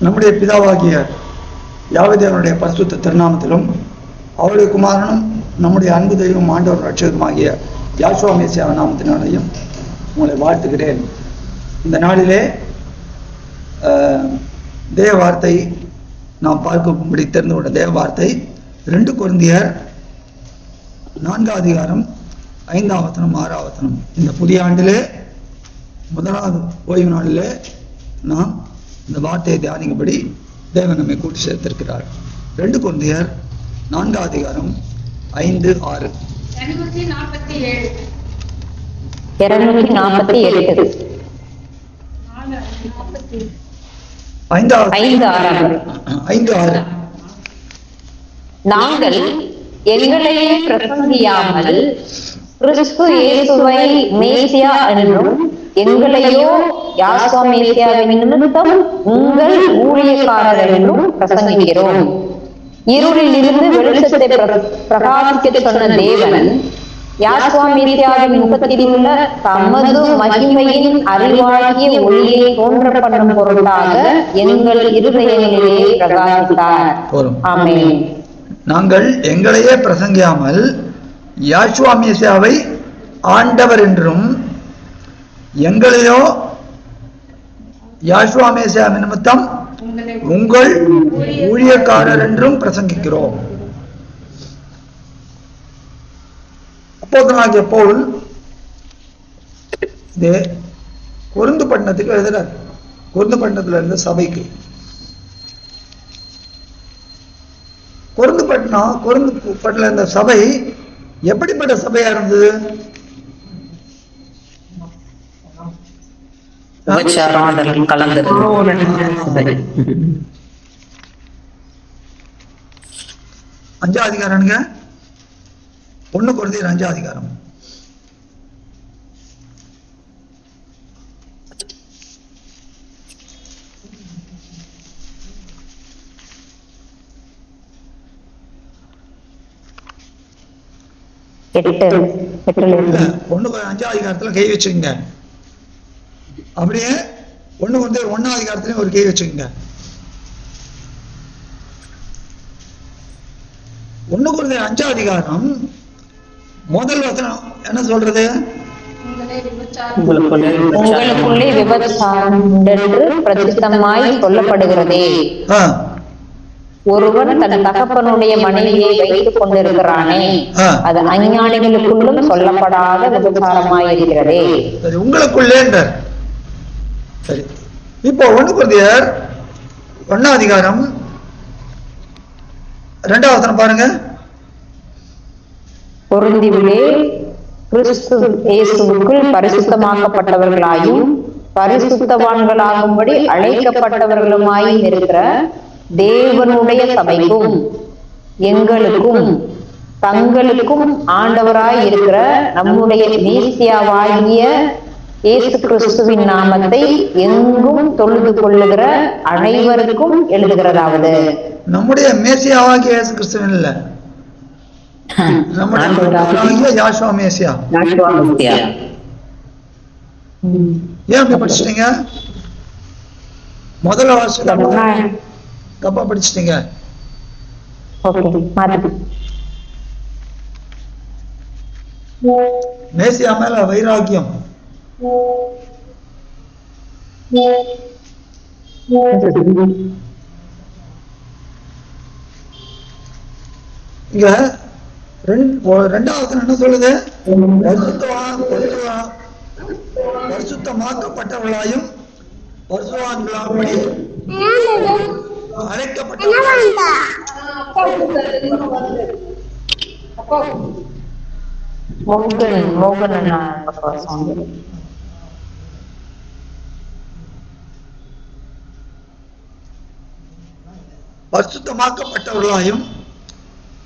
நம்முடைய பிதாவாகிய யாவே தேவனுடைய பரிசுத்த திருநாமத்திலும் அவருடைய குமாரனும் நம்முடைய அன்பு தெய்வம் ஆண்டவர் ரட்சகருமாகிய யாசுவா மேசியா நாமத்தினாலையும் உங்களை வாழ்த்துகிறேன். இந்த நாளிலே தேவ வார்த்தை நாம் பார்க்கும்படி தெரிந்து கொண்ட தேவ வார்த்தை 2 கொரிந்தியர் 4 அதிகாரம் 5ஆம் வசனம் 6ஆம் வசனம். இந்த புதிய ஆண்டிலே முதலாவது ஓய்வு நாளிலே நாம் இந்த வார்த்தையை தியானிக்கும்படி தேவன் நம்மை கூட்டி சேர்த்திருக்கிறார். 2 கொரிந்தியர் 4 அதிகாரம் 5, 6. 5:6. நாங்கள் எங்களையே பிரசங்கியாமல் கிறிஸ்து இயேசுவை மேசியா என்றும் எங்களையோ யாசுவா மேசியாவின் நிமித்தம் உங்கள் ஊழியக்காரர் என்றும் பிரசங்கிக்கிறோம். இருளில் இருந்து வெளிச்சத்தை பிரகாசிக்க சொன்ன தேவன் யாசுவா மேசியாவின் முகத்தில் உள்ள தமது மகிமையின் அறிவாகிய ஒளியை தோன்ற பண்ணும் பொருளாக எங்கள் இருதயங்களிலே பிரகாசித்தார். ஆமென். நாங்கள் எங்களையே பிரசங்கியாமல் யாசுவா மேசியாவை ஆண்டவர் என்றும் எங்களையோ யாசுவா மேசியா நிமித்தம் உங்கள் ஊழியக்காரர் என்றும் பிரசங்கிக்கிறோம். அப்போஸ்தலனாகிய பவுல் இது கொரிந்து பட்டணத்துக்கு எழுதுறார். கொரிந்து பட்டணத்துல இருந்த சபைக்கு கொரிந்து பட்டணத்துல இருந்த சபை எப்படிப்பட்ட சபையா இருந்தது? அஞ்சாம் அதிகாரம்ங்க, 1 கொரிந்தியர் 5ஆம் அதிகாரம். ஒண்ணு 5ஆம் அதிகாரத்துல கை வச்சுக்கோங்க. அப்படியே 1 கொரிந்தியர் 1ஆம் அதிகாரத்திலையும் ஒரு கை வச்சுக்கோங்க. 1 கொரிந்தியர் 5ஆம் அதிகாரம் முதல் வசனம் என்ன சொல்றது? உங்களுக்குள்ளே விபச்சாரம் பிரசித்தமாய் சொல்லப்படுகிறதே, ஒருவன் தன் தகப்பனுடைய மனைவியை வைத்துக் கொண்டிருக்கிறானே, அது அஞ்ஞானிகளுக்குள்ளும் சொல்லப்படாத விபச்சாரமாயிருக்கிறதே. உங்களுக்குள்ளே சரி. இப்போ 1 கொரிந்தியர் 1ஆம் அதிகாரம் 2ஆம் வசனம் பாருங்க. கொரிந்தியிலே கிறிஸ்து இயேசுவுக்குள் பரிசுத்தமாக்கப்பட்டவர்களாயும் பரிசுத்தவான்களாகும்படி அழைக்கப்பட்டவர்களுமாயும் இருக்கிற தேவனுடைய சபைக்கும் எங்களுக்கும் தங்களுக்கும் ஆண்டவராய் இருக்கிற நம்முடைய மேசியாவாகிய இயேசு கிறிஸ்துவின் நாமத்தை எங்கும் தொழுது கொள்ளுகிற அனைவருக்கும் எழுதுகிறதாவது. நம்முடைய மேசியாவாகிய இயேசு கிறிஸ்துவின் இல்ல, நம்முடைய யாசுவா மேசியா. ஏன் அப்படி படிச்சிட்டீங்க? முதல்ல வாசிச்சு தப்பா படிச்சிட்டீங்க. மேசியா மேல வைராக்கியம். இங்க 2வது என்ன சொல்லுது? பரிசுத்தமாக்கப்பட்டவர்களாயும் பரிசுத்தவான்களாகும்படி பரிசுத்தமாக்கப்பட்டவர்களாயும்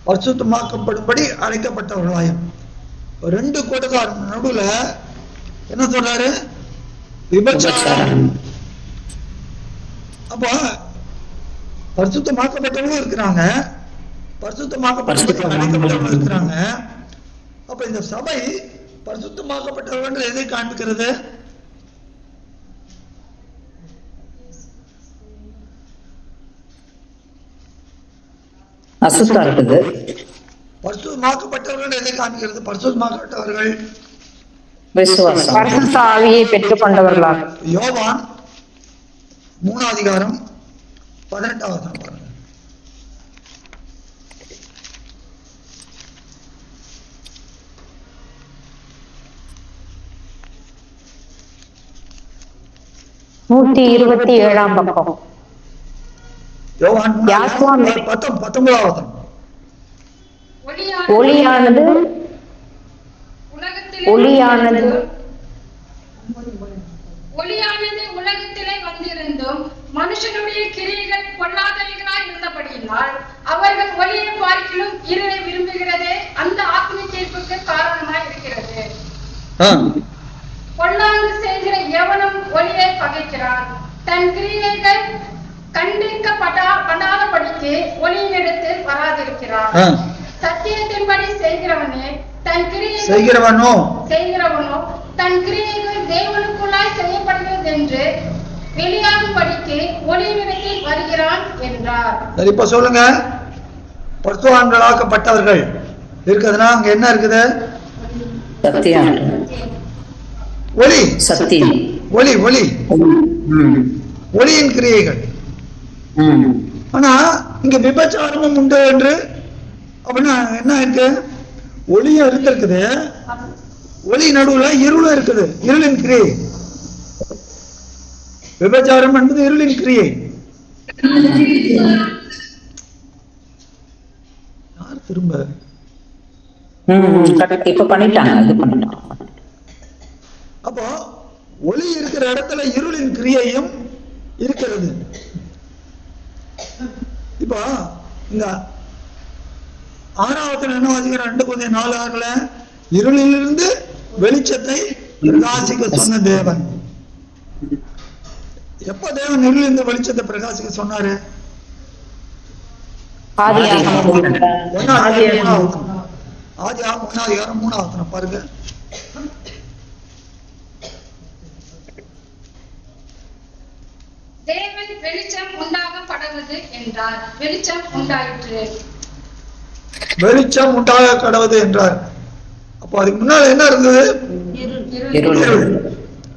பரிசுத்தமாக்கப்படும்படி அழைக்கப்பட்டவர்களாயும். 2 கூட்டத்தார் நடுவுல என்ன சொல்றாரு? விபச்சாரம். அப்ப பரிசுத்தமாக்கப்பட்டவர்களும் இருக்கிறாங்க, பரிசுத்தமாக்கப்பட்டவர்கள் அழைக்கப்பட்டவர்களும் இருக்கிறாங்க. அப்ப இந்த சபை பரிசுத்தமாக்கப்பட்டவர்கள் எதை காண்பிக்கிறது? அசுத்தம் இருக்குது. பரிசுத்தமாக்கப்பட்டவர்கள் எதை காமிக்கிறது? பரிசுத்தமாக்கப்பட்டவர்கள் விசுவாசம். பரிசுத்த ஆவியை பெற்றுக் கொண்டவர்களாக. யோவான் 3 அதிகாரம் 18 பாருங்க. நூற்றி 27 பக்கம். யோவான் யாசுவா 19 ஒளியானது உலகத்திலே வந்திருந்தும் மனுஷனுடைய கிரியைகள் பொல்லாதவைகளாய் இருந்தபடியினால் அவர்கள் ஒளியை பார்க்கிலும் இருளை விரும்புகிறதே அந்த ஆத்ம தீர்ப்புக்கு காரணமாய் இருக்கிறது. பொல்லாங்கு செய்கிற எவனும் ஒளியை பகைக்கிறான், தன் கிரியைகள் கண்டிக்கப்படாதபடிக்கு ஒளியினிடத்து வராதிருக்கிறான். சத்தியத்தின்படி செய்கிறவனோ தன் கிரியைகள் தேவனுக்குள்ளாய் செய்யப்படுகிறது என்று வெளியாகும்படிக்கு ஒளியினிடத்தில் வருகிறான் என்றார். இப்ப சொல்லுங்க, பரிசுத்தவான்களாக்கப்பட்டவர்கள் இருக்குதுன்னா அங்க என்ன இருக்குது? சத்தியம், ஒளி, சத்தியம், ஒளி, ஒளி, ஒளியின் கிரியைகள். ஆனா இங்க விபச்சாரமும் உண்டு என்று அப்படின்னா என்ன இருக்கு? ஒளியும் இருந்திருக்குது, ஒளி நடுவுல இருளும் இருக்குது. இருளின் கிரியை. விபச்சாரம் என்பது இருளின் கிரியை. யார் திரும்ப இப்ப பண்ணிட்டாங்க. அப்போ ஒளி இருக்கிற இடத்துல இருளின் கிரியையும் இருக்கிறது. இப்போ இந்த 6வது என்ன வாசிக்கிறோம்? 2 Corinthians 4:6 இருளிலிருந்து வெளிச்சத்தை பிரகாசிக்க சொன்ன தேவன். எப்ப தேவன் இருளிலிருந்து வெளிச்சத்தை பிரகாசிக்க சொன்னாரு? ஆதியாகமம் 1:3 பாருங்க. தேவன் வெளிச்சம் உண்டாகப்படுவது என்றார், வெளிச்சம் உண்டாயிற்று. வெளிச்சம் உண்டாக கடவுது என்றார். அப்போ அதுக்கு முன்னால என்ன இருந்தது?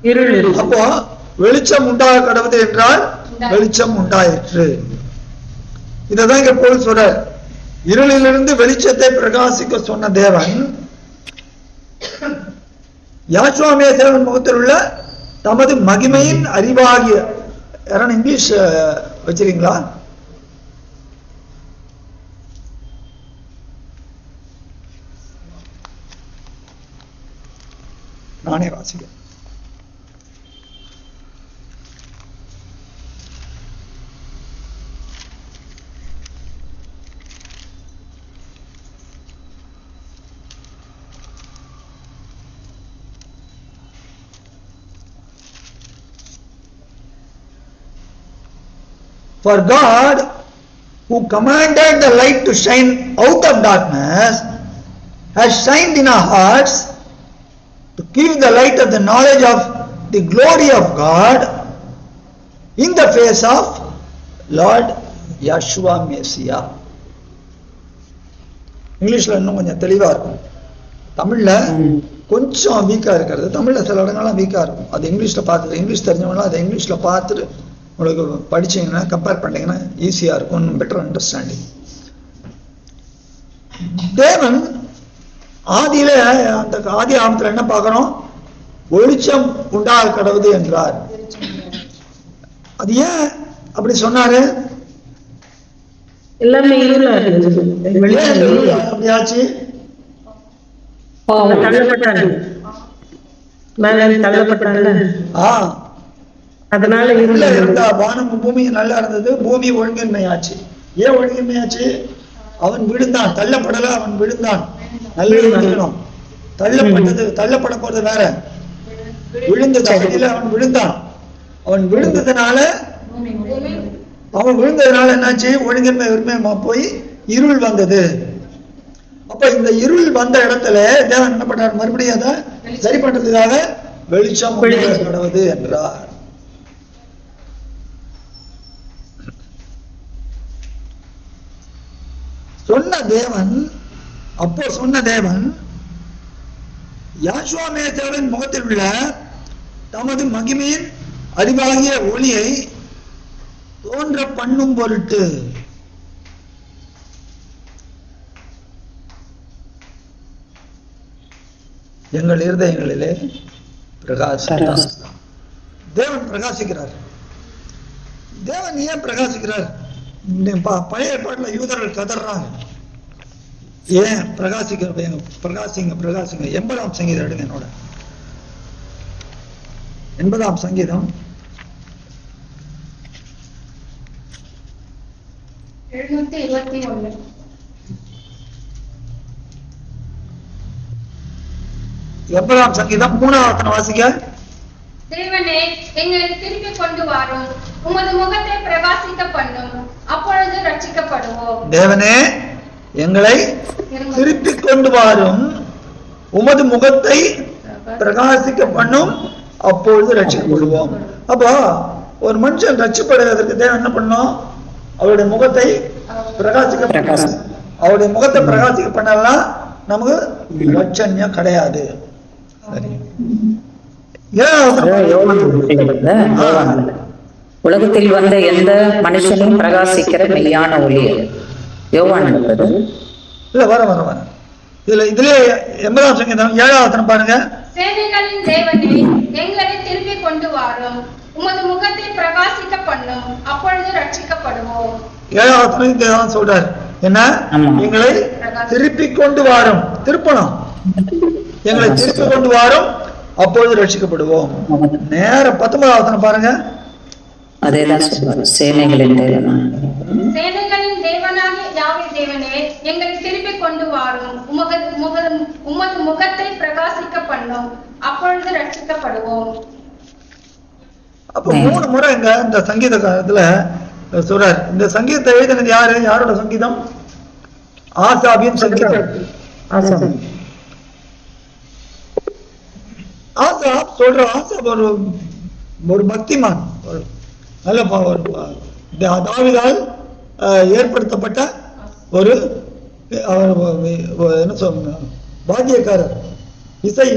இருள். அப்போ வெளிச்சம் உண்டாக கடவுது என்றால் வெளிச்சம் உண்டாயிற்று. இததான் இங்க போல் சொல்ற. இருளிலிருந்து வெளிச்சத்தை பிரகாசிக்க சொன்ன தேவன் யாசுவா தேவன் முகத்தில் உள்ள தமது மகிமையின் அறிவாகிய, யாரான இங்கிலீஷ் வச்சிருக்கீங்களா? நானே வாசிக்கிறேன். For God, who commanded the light to shine out of darkness, has shined in our hearts to give the light of the knowledge of the glory of God in the face of Lord Yeshua Messiah. இங்கிலீஷ்ல இன்னும் கொஞ்சம் தெளிவா இருக்கும். தமிழ்ல கொஞ்சம் வீக்கா இருக்கிறது. தமிழ்ல சில இடங்கள்லாம் வீக்கா இருக்கும். அது இங்கிலீஷ்ல பார்த்துட்டு, இங்கிலீஷ் தெரிஞ்சவங்களாம் அதை இங்கிலீஷ்ல பார்த்துட்டு உங்களுக்கு படிச்சீங்கன்னா, கம்பேர் பண்ணீங்கன்னா ஈஸியா இருக்கும், பெட்டர் அண்டர்ஸ்டாண்டிங். தேவன் ஆதியில, அந்த ஆதி ஆகமத்துல என்ன பார்க்கிறோம்? வெளிச்சம் உண்டாக கடவுது என்றார். அது ஏன் அப்படி சொன்னாரு? எல்லாமே இருளா இருந்தது. அப்படியாச்சு தள்ளப்பட்டாங்க, மேல தள்ளப்பட்டாங்க. அதனால இருள இருந்தா வானம் பூமி நல்லா இருந்தது. பூமி ஒழுங்கின்மையாச்சு. ஏன் ஒழுங்கின்மையாச்சு? அவன் விழுந்தான், தள்ளப்படல, அவன் விழுந்தான். நல்ல இருக்கணும். தள்ளப்பட்டது, தள்ளப்பட போறது வேற. விழுந்தது அவன் விழுந்தான். அவன் விழுந்ததுனால என்னாச்சு? ஒழுங்கின்மை உரிமை போய் இருள் வந்தது. அப்ப இந்த இருள் வந்த இடத்துல தேவன் என்ன பண்றார்? மறுபடியும் அதை சரி பண்றதுக்காக வெளிச்சம் கடவுது என்றார். சொன்ன தேவன் யாசுவா மேத்தாவின் முகத்தில் உள்ள தமது மகிமையின் அறிவாகிய ஒளியை தோன்ற பண்ணும் பொருட்டு எங்கள் இருதயங்களிலே பிரகாசிக்கிறார். தேவன் பிரகாசிக்கிறார். தேவன் ஏன் பிரகாசிக்கிறார்? பழைய ஏற்பாட்டில் யூதர்கள் கதறாங்க, ஏன் பிரகாசிங்க 80ஆம் சங்கீதம் எடுங்க. என்னோட 80ஆம் சங்கீதம் 721. 80ஆம் சங்கீதம் 3ஆம் வசனம் வாசிக்க. தேவனே எங்களை திருப்பி கொண்டு வாரும், உமது முகத்தை பிரகாசிக்க பண்ணும், அப்பொழுது ரட்சிக்கப்படுவோம். தேவனே எங்களை திருப்பி கொண்டு வாரும், உமது முகத்தை பிரகாசிக்க பண்ணும், அப்பொழுது ரட்சிக்கப்படுவோம். அப்போ ஒரு மனுஷன் ரட்சிப்படுவதற்கு தேவன் என்ன பண்ணணும்? அவருடைய முகத்தை பிரகாசிக்க பண்ணணும். அவருடைய முகத்தை பிரகாசிக்க பண்ணலாம் நமக்கு ரட்சண்யம் கிடையாது. உலகத்தில் வந்த எந்த மனுஷனும் பிரகாசிக்கிற மெய்யான ஒளி யோவான் இல்ல வர இதுல 80ஆம் சங்கீதம் 7ஆம் வசனம் பாருங்க. சேனைகளின் தேவனே எங்களை திருப்பி கொண்டு வாரும், உமது முகத்தை பிரகாசிக்க பண்ணும், அப்பொழுது ரட்சிக்கப்படுவோம். 7ஆம் வசனம் சொல்றாரு என்ன? எங்களை திருப்பி கொண்டு வாரும், திருப்பணும், எங்களை திருப்பி கொண்டு வாரும், அப்பொழுது ரட்சிக்கப்படுவோம். நேர 19ஆம் வசனம் பாருங்க. அதேதான் சொல்றாரு, சேனைகளின் தேவனாகிய யாவே தேவனே எங்களை திருப்பி கொண்டு வாரும், உமது முகத்தை பிரகாசிக்க பண்ணும், அப்பொழுது ரட்சிக்கப்படுவோம். அப்ப 3 முறை இந்த சங்கீத காலத்துல சொல்றாரு. இந்த சங்கீதத்தை எழுதினது யாரு? யாரோட சங்கீதம்? ஆசாபின் சங்கீதம். ஆசாப் சொல்ற, ஆசாப் ஒரு பக்திமான், நல்ல தாவீதால் ஏற்படுத்தப்பட்ட ஒரு என்ன சொல்ல வாத்தியக்காரர், இசை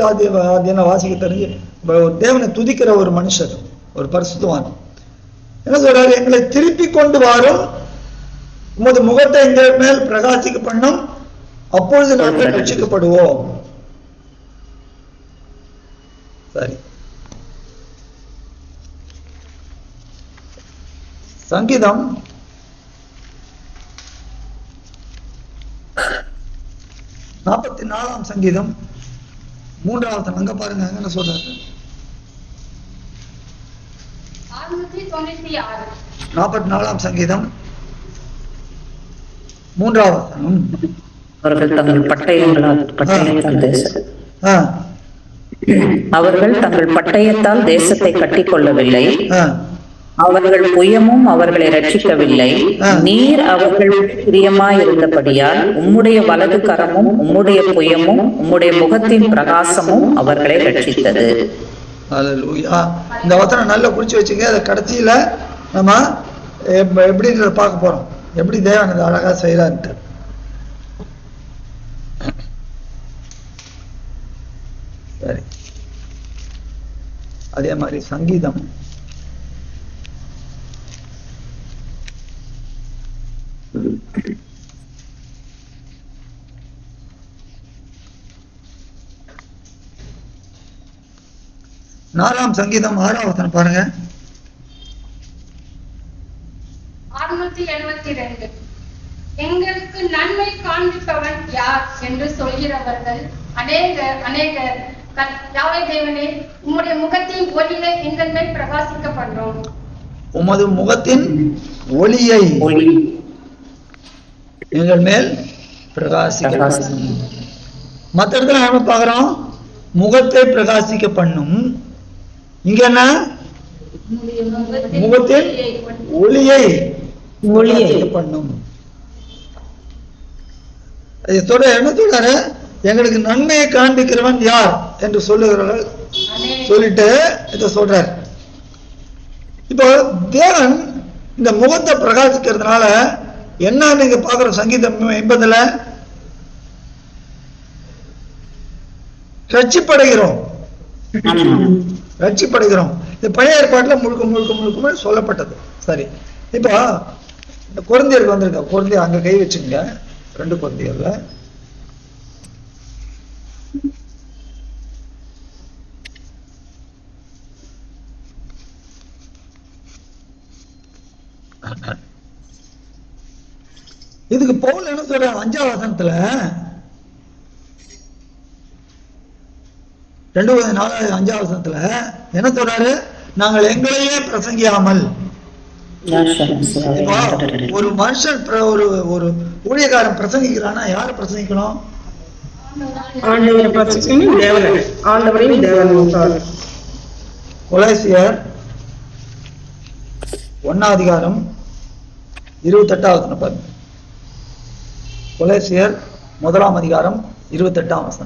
வாத்தியம் வாசிக்க தெரிஞ்சு தேவனை துதிக்கிற ஒரு மனுஷர், ஒரு பரிசுத்தவான். என்ன சொல்றாரு? எங்களை திருப்பி கொண்டு வாரும், உமது முகத்தை எங்கள் மேல் பிரகாசிக்க பண்ணும், அப்பொழுது நாங்கள் ரட்சிக்கப்படுவோம். சரி, சங்கீதம் 44ஆம் சங்கீதம் 3ஆம் வசனம் அங்க பாருங்க, என்ன சொல்றாரு? 44ஆம் சங்கீதம் 3ஆம் வசனம். அவர்கள் தங்கள் பட்டயத்தால் தேசத்தை கட்டிக் கொள்ளவில்லை, அவர்கள் புயமும் அவர்களை ரட்சிக்கவில்லை. நீர் அவர்கள் பிரியமாயிருந்தபடியால் உம்முடைய வலது கரமும் உம்முடைய புயமும் உம்முடைய முகத்தின் பிரகாசமும் அவர்களை ரட்சித்தது. இந்த வசனம் நல்லா குறிச்சு வச்சுங்க. அதை கடைசியில நம்ம எப்படின்றத பார்க்க போறோம், எப்படி தேவன் அதை அழகா செய்யறான்ட்டு. சரி, அதே மாதிரி சங்கீதம் 4ஆம் சங்கீதம் 6ஆம் வசனம் பாருங்க. 672. எங்களுக்கு நன்மை காண்பிப்பவன் யார் என்று சொல்கிறவர்கள் அநேகர். யாவே தேவனே உம்முடைய முகத்தின் ஒளியை எங்கள் மேல் பிரகாசிக்க பண்ணும். உமது முகத்தின் ஒளியை எங்கள் மேல் பிரகாசிக்க. மற்ற இடத்துல நம்ம பார்க்கிறோம் முகத்தை பிரகாசிக்க பண்ணும், இங்க என்ன? முகத்தின் ஒளியை பண்ணும். என்ன சொல்றாரு? எங்களுக்கு நன்மையை காண்பிக்கிறவன் யார் என்று சொல்லுகிறார்கள் சொல்லிட்டு இத சொல்றார். இப்போ தேவன் இந்த முகத்தை பிரகாசிக்கிறதுனால என்ன நீங்க பாக்குற சங்கீதம் 80ல ரட்சிப்படைகிறோம். இந்த பழைய ஏற்பாட்டுல முழுக்க சொல்லப்பட்டது. சரி, இப்ப இந்த கொரிந்தியருக்கு வந்திருக்க, கொரிந்தியர் அங்க கை வச்சுங்க. 2 கொரிந்தியர்ல இதுக்கு பவுல் என்ன சொல்ற 5ஆம் வசனத்துல 2:4 5ஆம் என்ன சொல்றாரு? நாங்கள் எங்களையே பிரசங்கியாமல். ஒரு மனுஷன் ஒரு ஊழியக்காரன் பிரசங்கிக்கிறான்னா யார பிரசங்கிக்கணும்? கொலோசியர் 1 28 பாருங்க. கொலோசியர் 1 28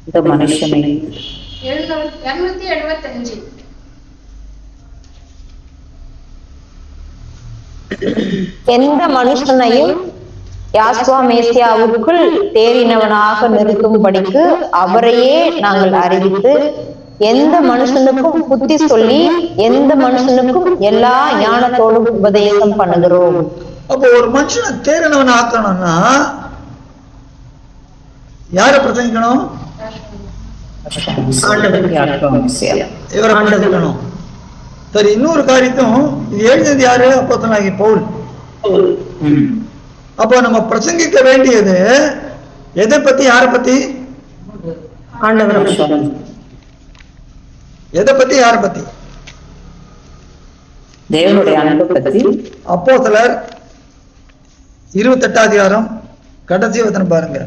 இந்த மனுஷனை 275 எந்த மனுஷனையும் யாஸ்வா மேசியாவுக்குள் தேறினவனாக நிறுத்தும்படிக்கு அவரையே நாங்கள் அறிவித்து எந்த மனுஷனுக்கும் புத்தி சொல்லி எந்த மனுஷனுக்கும் எல்லா ஞானத்தோடும் உபதேசம் பண்ணுகிறோம். அப்போ ஒரு மனுஷனை தேறினவன் ஆக்கணும்னா யார பிரசங்கிக்கணும்? இவரை பிரசங்கிக்கணும். சரி, இன்னொரு காரியத்தும் இது எழுதியது யாரு? அப்போஸ்தலனாகிய பவுல். அப்போ நம்ம பிரசங்கிக்க வேண்டியது எதை பத்தி? யார பத்தி? எதை பத்தி? யார பத்தி? தேவனுடைய அன்பை பத்தி. அப்போஸ்தலர் 28 கடைசி வசனம் பாருங்க.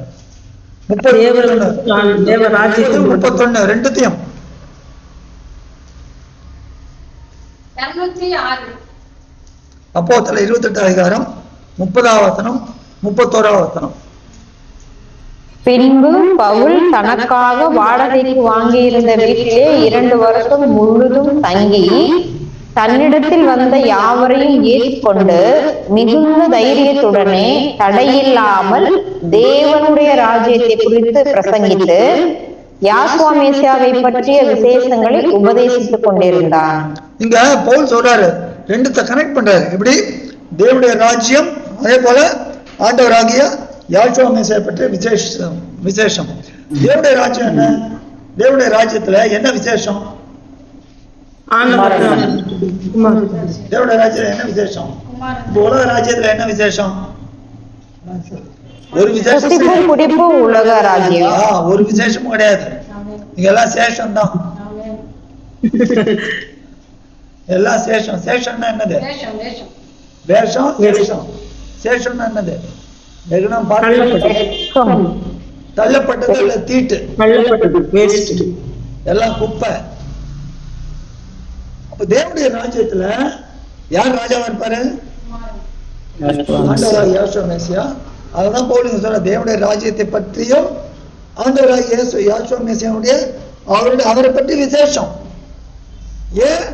31 ரெண்டுத்தையும் 206 அப்போஸ்தலர் 28 30 31 பின்பு பவுல் தனக்காக வாடகைக்கு வாங்கியிருந்த வீட்டிலே 2 வருஷம் முழுதும் தங்கி தன்னிடத்தில் வந்த யாவரையும் ஏற்றுக்கொண்டு மிகுந்த தைரியத்துடனே தடையில்லாமல் தேவனுடைய ராஜ்யத்தை குறித்து பிரசங்கித்து யாஸ்வா மேசியாவை பற்றிய விசேஷங்களை உபதேசித்துக் கொண்டிருந்தான். இங்க பவுல் சொல்றாரு, ரெண்டுத்தை கனெக்ட் பண்றாரு. எப்படி? தேவனுடைய ராஜ்யம், அதே போல ஆண்டவராகிய யாஸ்வா மேசியாவை பற்றிய விசேஷம். தேவனுடைய ராஜ்யம் என்ன? தேவனுடைய ராஜ்யத்துல என்ன விசேஷம்? தேவனுடைய ராஜ்யத்துல என்ன விசேஷம்? உலக ராஜ்யத்துல என்ன விசேஷம்? ஒரு விசேஷம் உலக ராஜ்யம் ஒரு விசேஷமும் கிடையாது. இங்க எல்லாம் சேஷம் தான். எல்லாம் சேஷம். சேஷம்னா என்னது? வேஷம். வேஷம். சேஷம்னா என்னது? தள்ளப்பட்டது இல்ல, தீட்டு, எல்லாம் குப்பை. அப்ப தேவனுடைய ராஜ்யத்துல யார் ராஜாவா இருப்பாரு? ஆண்டவராகிய யாஸ்வா மேசியா. அதுதான் பவுல் சொல்ற, தேவனுடைய ராஜ்யத்தை பற்றியும் ஆண்டவராகிய யாஸ்வா மேசியாவுடைய அவரை பற்றி விசேஷம். ஏன்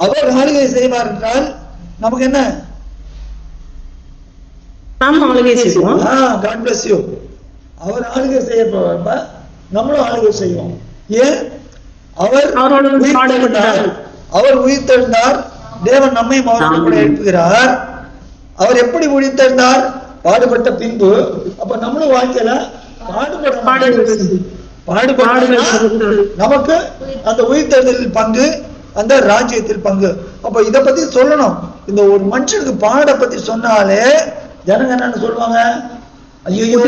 அவர் ஆளுகை செய்வார் என்றால் நமக்கு என்ன? God bless you. அவர் ஆளுகை செய்ய போறப்ப நம்மளும் ஆளுகை செய்வோம். ஏன்? அவர் உயிர்த்தெழுந்தார். தேவன் நம்மை கூட எழுப்புகிறார். அவர் எப்படி உயிர்த்தெழுந்தார்? பாடுபட்ட பின்பு. அப்ப நம்மளும் வாழ்க்கையில பாடுபட நமக்கு அந்த உயிர்த்தெழுதலில் பங்கு, அந்த ராஜ்யத்தில் பங்கு. அப்ப இத பத்தி சொல்லணும். இந்த ஒரு மனுஷனுக்கு பாட பத்தி சொன்னாலே ஜனங்க என்னன்னு சொல்லுவாங்க? ஐயோ,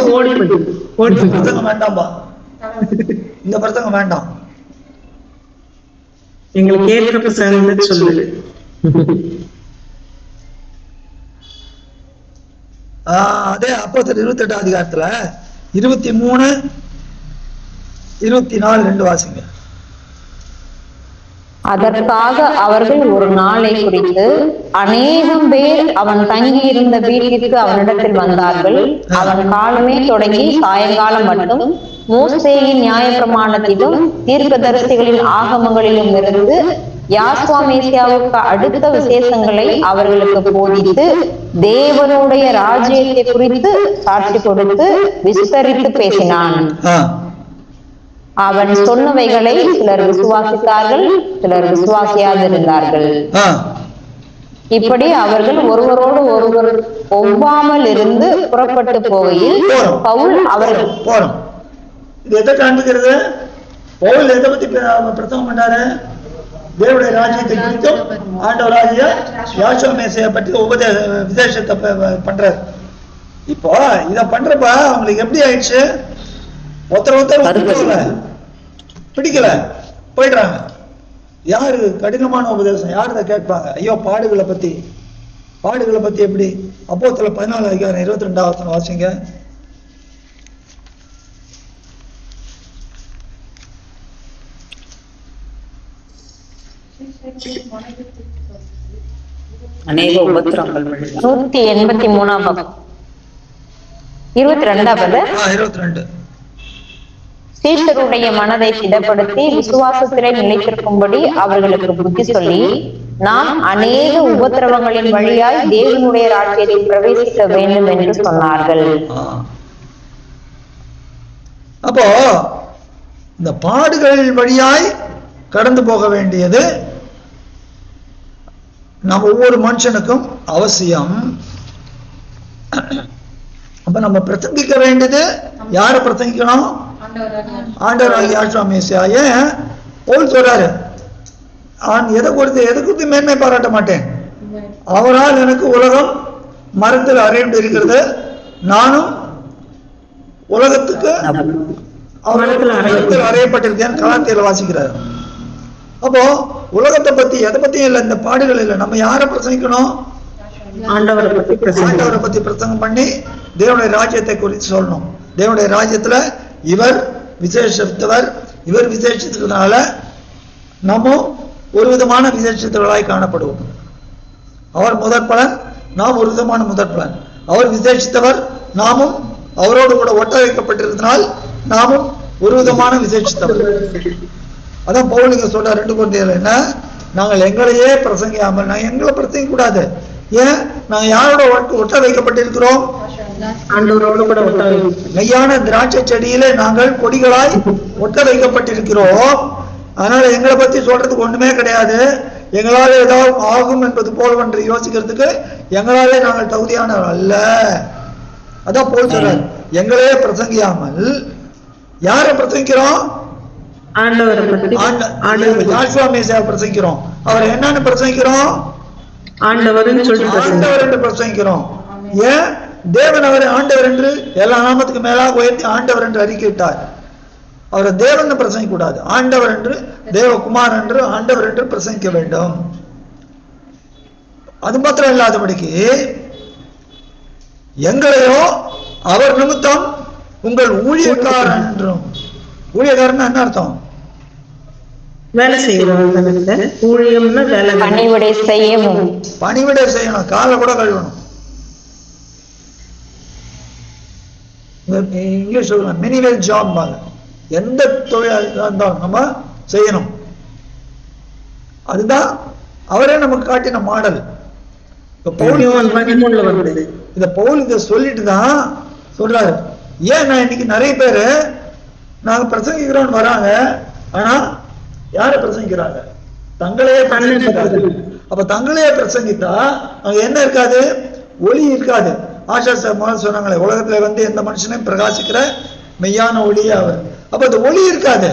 பிரசங்கம் வேண்டாம்பா, இந்த பிரசங்கம் வேண்டாம், எங்களுக்கு ஏற்ற பிரசங்கம் சொல்லு. அதே அப்போஸ்தலர் 28 23 24 2 வாசிங்க. அதற்காக அவர்கள் ஒரு நாளை குறித்து அநேகம் பேர் அவன் தங்கியிருந்த வீட்டிற்கு அவனிடத்தில் வந்தார்கள். அவன் காலமே தொடங்கி சாயங்காலம் மட்டும் மோசேயின் நியாயப்பிரமாணத்திலும் தீர்க்கதரிசிகளின் ஆகமங்களிலும் இருந்து யாசுவா மேசியாவுக்கு அடுத்த விசேஷங்களை அவர்களுக்கு போதித்து தேவனுடைய ராஜ்யத்தை குறித்து சாட்சி கொடுத்து விஸ்தரித்து பேசினான். அவன் சொன்னவைகளை சிலர் விசுவாசித்தார்கள், சிலர் விசுவாசியாதிருந்தார்கள். இப்படி அவர்கள் ஒருவரோடு ஒருவர் ஒவ்வாமல் இருந்து புறப்பட்டு போகையில் பவுல் அவர்கள் போறோம். இது எதை காண்பிக்கிறது? பவுல் எதை பத்தி பிரசங்கம் பண்ணாரு? தேவனுடைய ராஜ்யத்தை குறித்தும் ஆண்டவராகிய யாசுவா மேசியா பற்றி விசேஷத்தை பண்றாரு. இப்போ இத பண்றப்ப அவங்களுக்கு எப்படி ஆயிடுச்சு? ஒருத்தர் பிடிக்கல, போயிடுறாங்க. யாரு கடினமான உபதேசம்? யார் இதை கேட்பாங்க? ஐயோ, பாடுகளை பத்தி எப்படி? அப்போஸ்தலர் 14:22 வாசிங்க. அநேக உபத்திரங்கள் 183 22. சீஷருடைய மனதை சிதப்படுத்தி விசுவாசத்திலே நிலைத்திருக்கும்படி அவர்களுக்கு புத்தி சொல்லி, நாம் அநேக உபத்திரவங்களின் வழியாய் தேவனுடைய ராஜ்யத்தில் பிரவேசிக்க வேண்டும் என்று சொன்னார்கள். அப்போ இந்த பாடுகள் வழியாய் கடந்து போக வேண்டியது நம்ம ஒவ்வொரு மனுஷனுக்கும் அவசியம். அப்ப நம்ம பிரசங்கிக்க வேண்டியது யாரை பிரசங்கிக்கணும்? ஆண்டவராகிய யாசுவா மேசியா. ஏன் பவுல் சொல்றாரு, எதை குறித்து மேன்மை பாராட்ட மாட்டேன். அவரால் எனக்கு உலகம் மரத்தில் அறையுண்டு இருக்கிறது, நானும் உலகத்துக்கு அறையப்பட்டிருக்கேன். கலாத்தியர் வாசிக்கிறார். அப்போ உலகத்தை பத்தி எதை பத்தியும் இல்லை, இந்த பாடுகள் இல்லை. நம்ம யாரை பிரசங்கிக்கணும்? ஆண்டவரை பத்தி பிரசங்கம் பண்ணி தேவனுடைய ராஜ்யத்தை குறித்து சொல்லணும். தேவனுடைய ராஜ்யத்துல இவர் விசேஷித்தவர், இவர் விசேஷித்ததுனால நம்ம ஒரு விதமான விசேஷித்தவர்களாய் காணப்படுவோம். அவர் முதற் பலன், நாம் ஒரு விதமான முதற் பலன். அவர் விசேஷித்தவர், நாமும் அவரோடு கூட ஒட்ட வைக்கப்பட்டிருந்தனால் நாமும் ஒரு விதமான விசேஷித்தவர். அதான் பவுலுங்க சொல்ற 2 கொரிந்தியர் என்ன, நாங்கள் எங்களையே பிரசங்கியாமல், நாங்கள் எங்களை பிரசங்க கூடாது. ஏன்? நாங்க யாரோட ஒட்ட வைக்கப்பட்டிருக்கிறோம்? மெய்யான திராட்சை செடியிலே நாங்கள் கொடிகளாய் ஒட்ட வைக்கப்பட்டிருக்கிறோம். அதனால எங்களை பத்தி சொல்றதுக்கு ஒண்ணுமே கிடையாது. எங்களால ஏதாவது ஆகும் என்பது போல் என்று யோசிக்கிறதுக்கு எங்களாலே நாங்கள் தகுதியானவர் அல்ல. அதான் போல் சொல்றார், எங்களே பிரசங்கியாமல் யாரை பிரசங்கிக்கிறோம்? யாசுவா மேசியாவை பிரசங்கிக்கிறோம். அவர் என்னன்னு பிரசங்கிக்கிறோம்? ஆண்டவர் என்று பிரசங்கிக்கிறோம். ஏன்? தேவன் அவரை ஆண்டவர் என்று எல்லா நாமத்துக்கு மேலாக உயர்த்தி ஆண்டவர் என்று அறிக்கையிட்டார். அவரை தேவன் பிரசங்கிக்க கூடாது, ஆண்டவர் என்று, தேவகுமார் என்று, ஆண்டவர் என்று பிரசங்கிக்க வேண்டும். அது மாத்திரம் இல்லாதபடிக்கு எங்களையோ அவர் நிமித்தம் உங்கள் ஊழியக்காரன் என்றும். ஊழியக்காரன் என்ன அர்த்தம்? வேலை செய்யணும். ஊழியம்னா வேலை, பணிவிடை செய்யணும். பணிவிடை செய்யணும், காலை கூட கழுவணும். இங்கிலீஷ் சொல்லுவாங்க மினிமல் ஜாப். எந்த தொழிலாக இருந்தாலும் நம்ம செய்யணும். அதுதான் அவரே நமக்கு காட்டின மாடல். இந்த பவுல் இதை சொல்லிட்டு தான் சொல்றாரு. ஏன் நான் இன்னைக்கு நிறைய பேரு நாங்க பிரசங்கிக்கிறோம்னு வராங்க, ஆனா யாரை பிரசங்கிக்கிறாங்க? தங்களையே பிரசங்கிக்கிறாங்க. அப்ப தங்களையே பிரசங்கித்தா அங்க என்ன இருக்காது? ஒளி இருக்காது. ஆஷா சொன்னாங்களே, உலகத்துல எந்த மனுஷனையும் பிரகாசிக்கிற மெய்யான ஒளியே அவர். அப்ப அந்த ஒளி இருக்காது,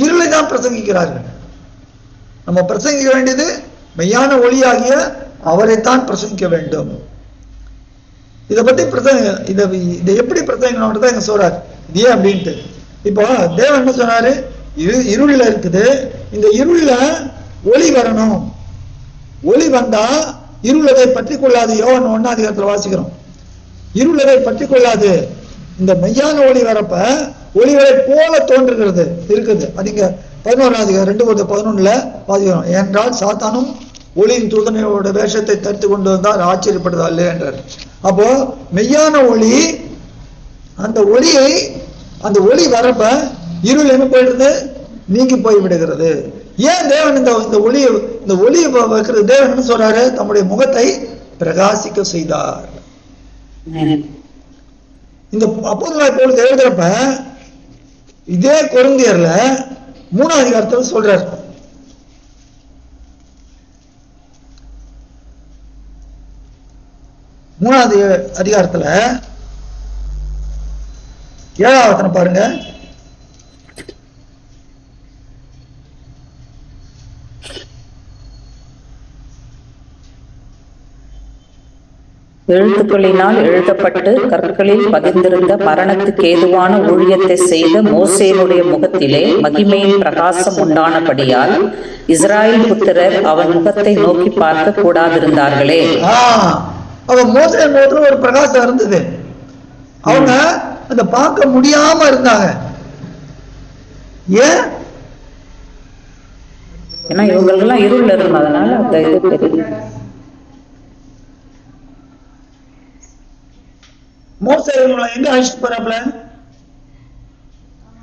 இருளை தான் பிரசங்கிக்கிறார்கள். நம்ம பிரசங்கிக்க வேண்டியது மெய்யான ஒளியாகிய அவரைத்தான் பிரசங்கிக்க வேண்டும். இதை பத்தி இதை எப்படி பிரசங்கிக்கணும்ன்றத எங்க சொல்றாரு. இது ஏன் அப்படின்ட்டு, இப்போ தேவன் என்ன சொன்னாரு? இருளில் இருக்குது, இந்த இருளில ஒளி வரணும். ஒளி வந்தா இருளதை பற்றி கொள்ளாது. யோவான் 1 வாசிக்கிறோம். இருளதை பற்றி கொள்ளாது. இந்த மெய்யான ஒளி வரப்ப ஒளிகளை போல தோன்றுகிறது இருக்குது. அதுங்க 11:2-11 வாசிக்கிறோம். என்றால் சாத்தானும் ஒளியின் தூதனோட வேஷத்தை தரித்து கொண்டு வந்தால் ஆச்சரியப்படுதா இல்லை என்றார். அப்போ மெய்யான ஒளி, அந்த ஒளி வரப்ப இருள் என்ன போயிடுது? நீங்கி போய் விடுகிறது. ஏன் தேவன் இந்த ஒளியை வைக்கிறது? தேவன் என்ன சொல்றாரு? தம்முடைய முகத்தை பிரகாசிக்க செய்தார். இந்த அப்போஸ்தலனாகிய பவுல் எழுதுறப்ப இதே கொரிந்தியர்ல 3ஆம் அதிகாரத்துல சொல்றாரு. மூணாவது அதிகாரத்துல 7ஆம் வசனம் பாருங்க. எழுத்துக்களினால் எழுதப்பட்டு கற்களில் பதிந்திருந்த மரணத்துக்கு ஏதுவான ஊழியத்தை செய்த மோசேனுடைய முகத்திலே மகிமையின் பிரகாசம் உண்டானபடியால் இஸ்ராயேல் புத்திரர் அவன் முகத்தை நோக்கி பார்க்க கூடாதிருந்தார்களே. அவன் மோசே முகத்துல ஒரு பிரகாசம் இருந்தது, அவங்க அதை பார்க்க முடியாம இருந்தாங்க. ஏன்? ஏன்னா இவங்களுக்கெல்லாம் இருள் இருந்ததுனால அந்த இது பெரிய. மோசே எங்க அழைச்சிட்டு போறாப்ல?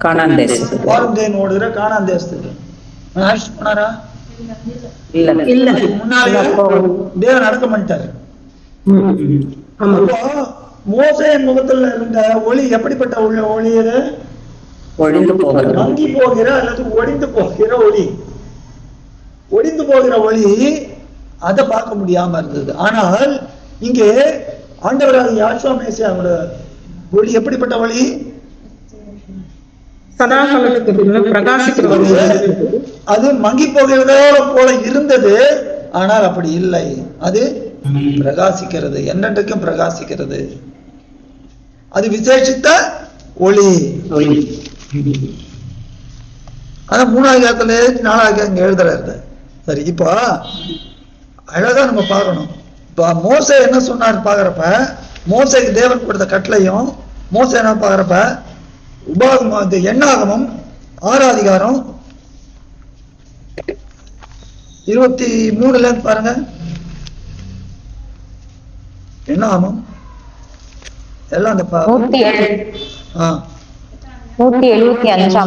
கானான் தேசத்துக்கு. வாரந்தேன் ஓடுகிற கானான் தேசத்துக்கு அழைச்சிட்டு போனாரா? இல்ல இல்ல, முன்னாலே தேவன் அடக்கம் பண்ணிட்டாரு. மோசே முகத்துல இருந்த ஒளி எப்படிப்பட்ட ஒளி? அது ஒழிந்து போகிறது, மங்கி போகிற அல்லது ஒளிந்து போகிற ஒளி. ஒளிந்து போகிற ஒளி அதை பார்க்க முடியாம இருந்தது. ஆனால் இங்கே ஆண்டவராக யாசுவா மேசியாவோட ஒளி எப்படிப்பட்ட ஒளி? சதாகாலத்துக்கு பிரகாசிக்கிற ஒளி. அது மங்கி போகிறதோ போல இருந்தது, ஆனால் அப்படி இல்லை. அது பிரகாசிக்கிறது, என்னென்றைக்கும் பிரகாசிக்கிறது. அது விசேஷித்த ஒளி. ஆனா 3ஆம் அதிகாரத்துல 4ஆம் அதிகாரம் எழுதுறாரு. சரி, இப்போ அழகா நம்ம பார்க்கணும். இப்ப மோசே என்ன சொன்னார் பாக்குறப்ப, மோசேக்கு தேவன் கொடுத்த கட்டளையும் மோசே என்ன பாக்குறப்ப, உபாகமம் எண்ணாகமம் 6ஆம் அதிகாரம் 23 பாருங்க. எண்ணாகமம் எல்லாம் அந்த 175ஆம்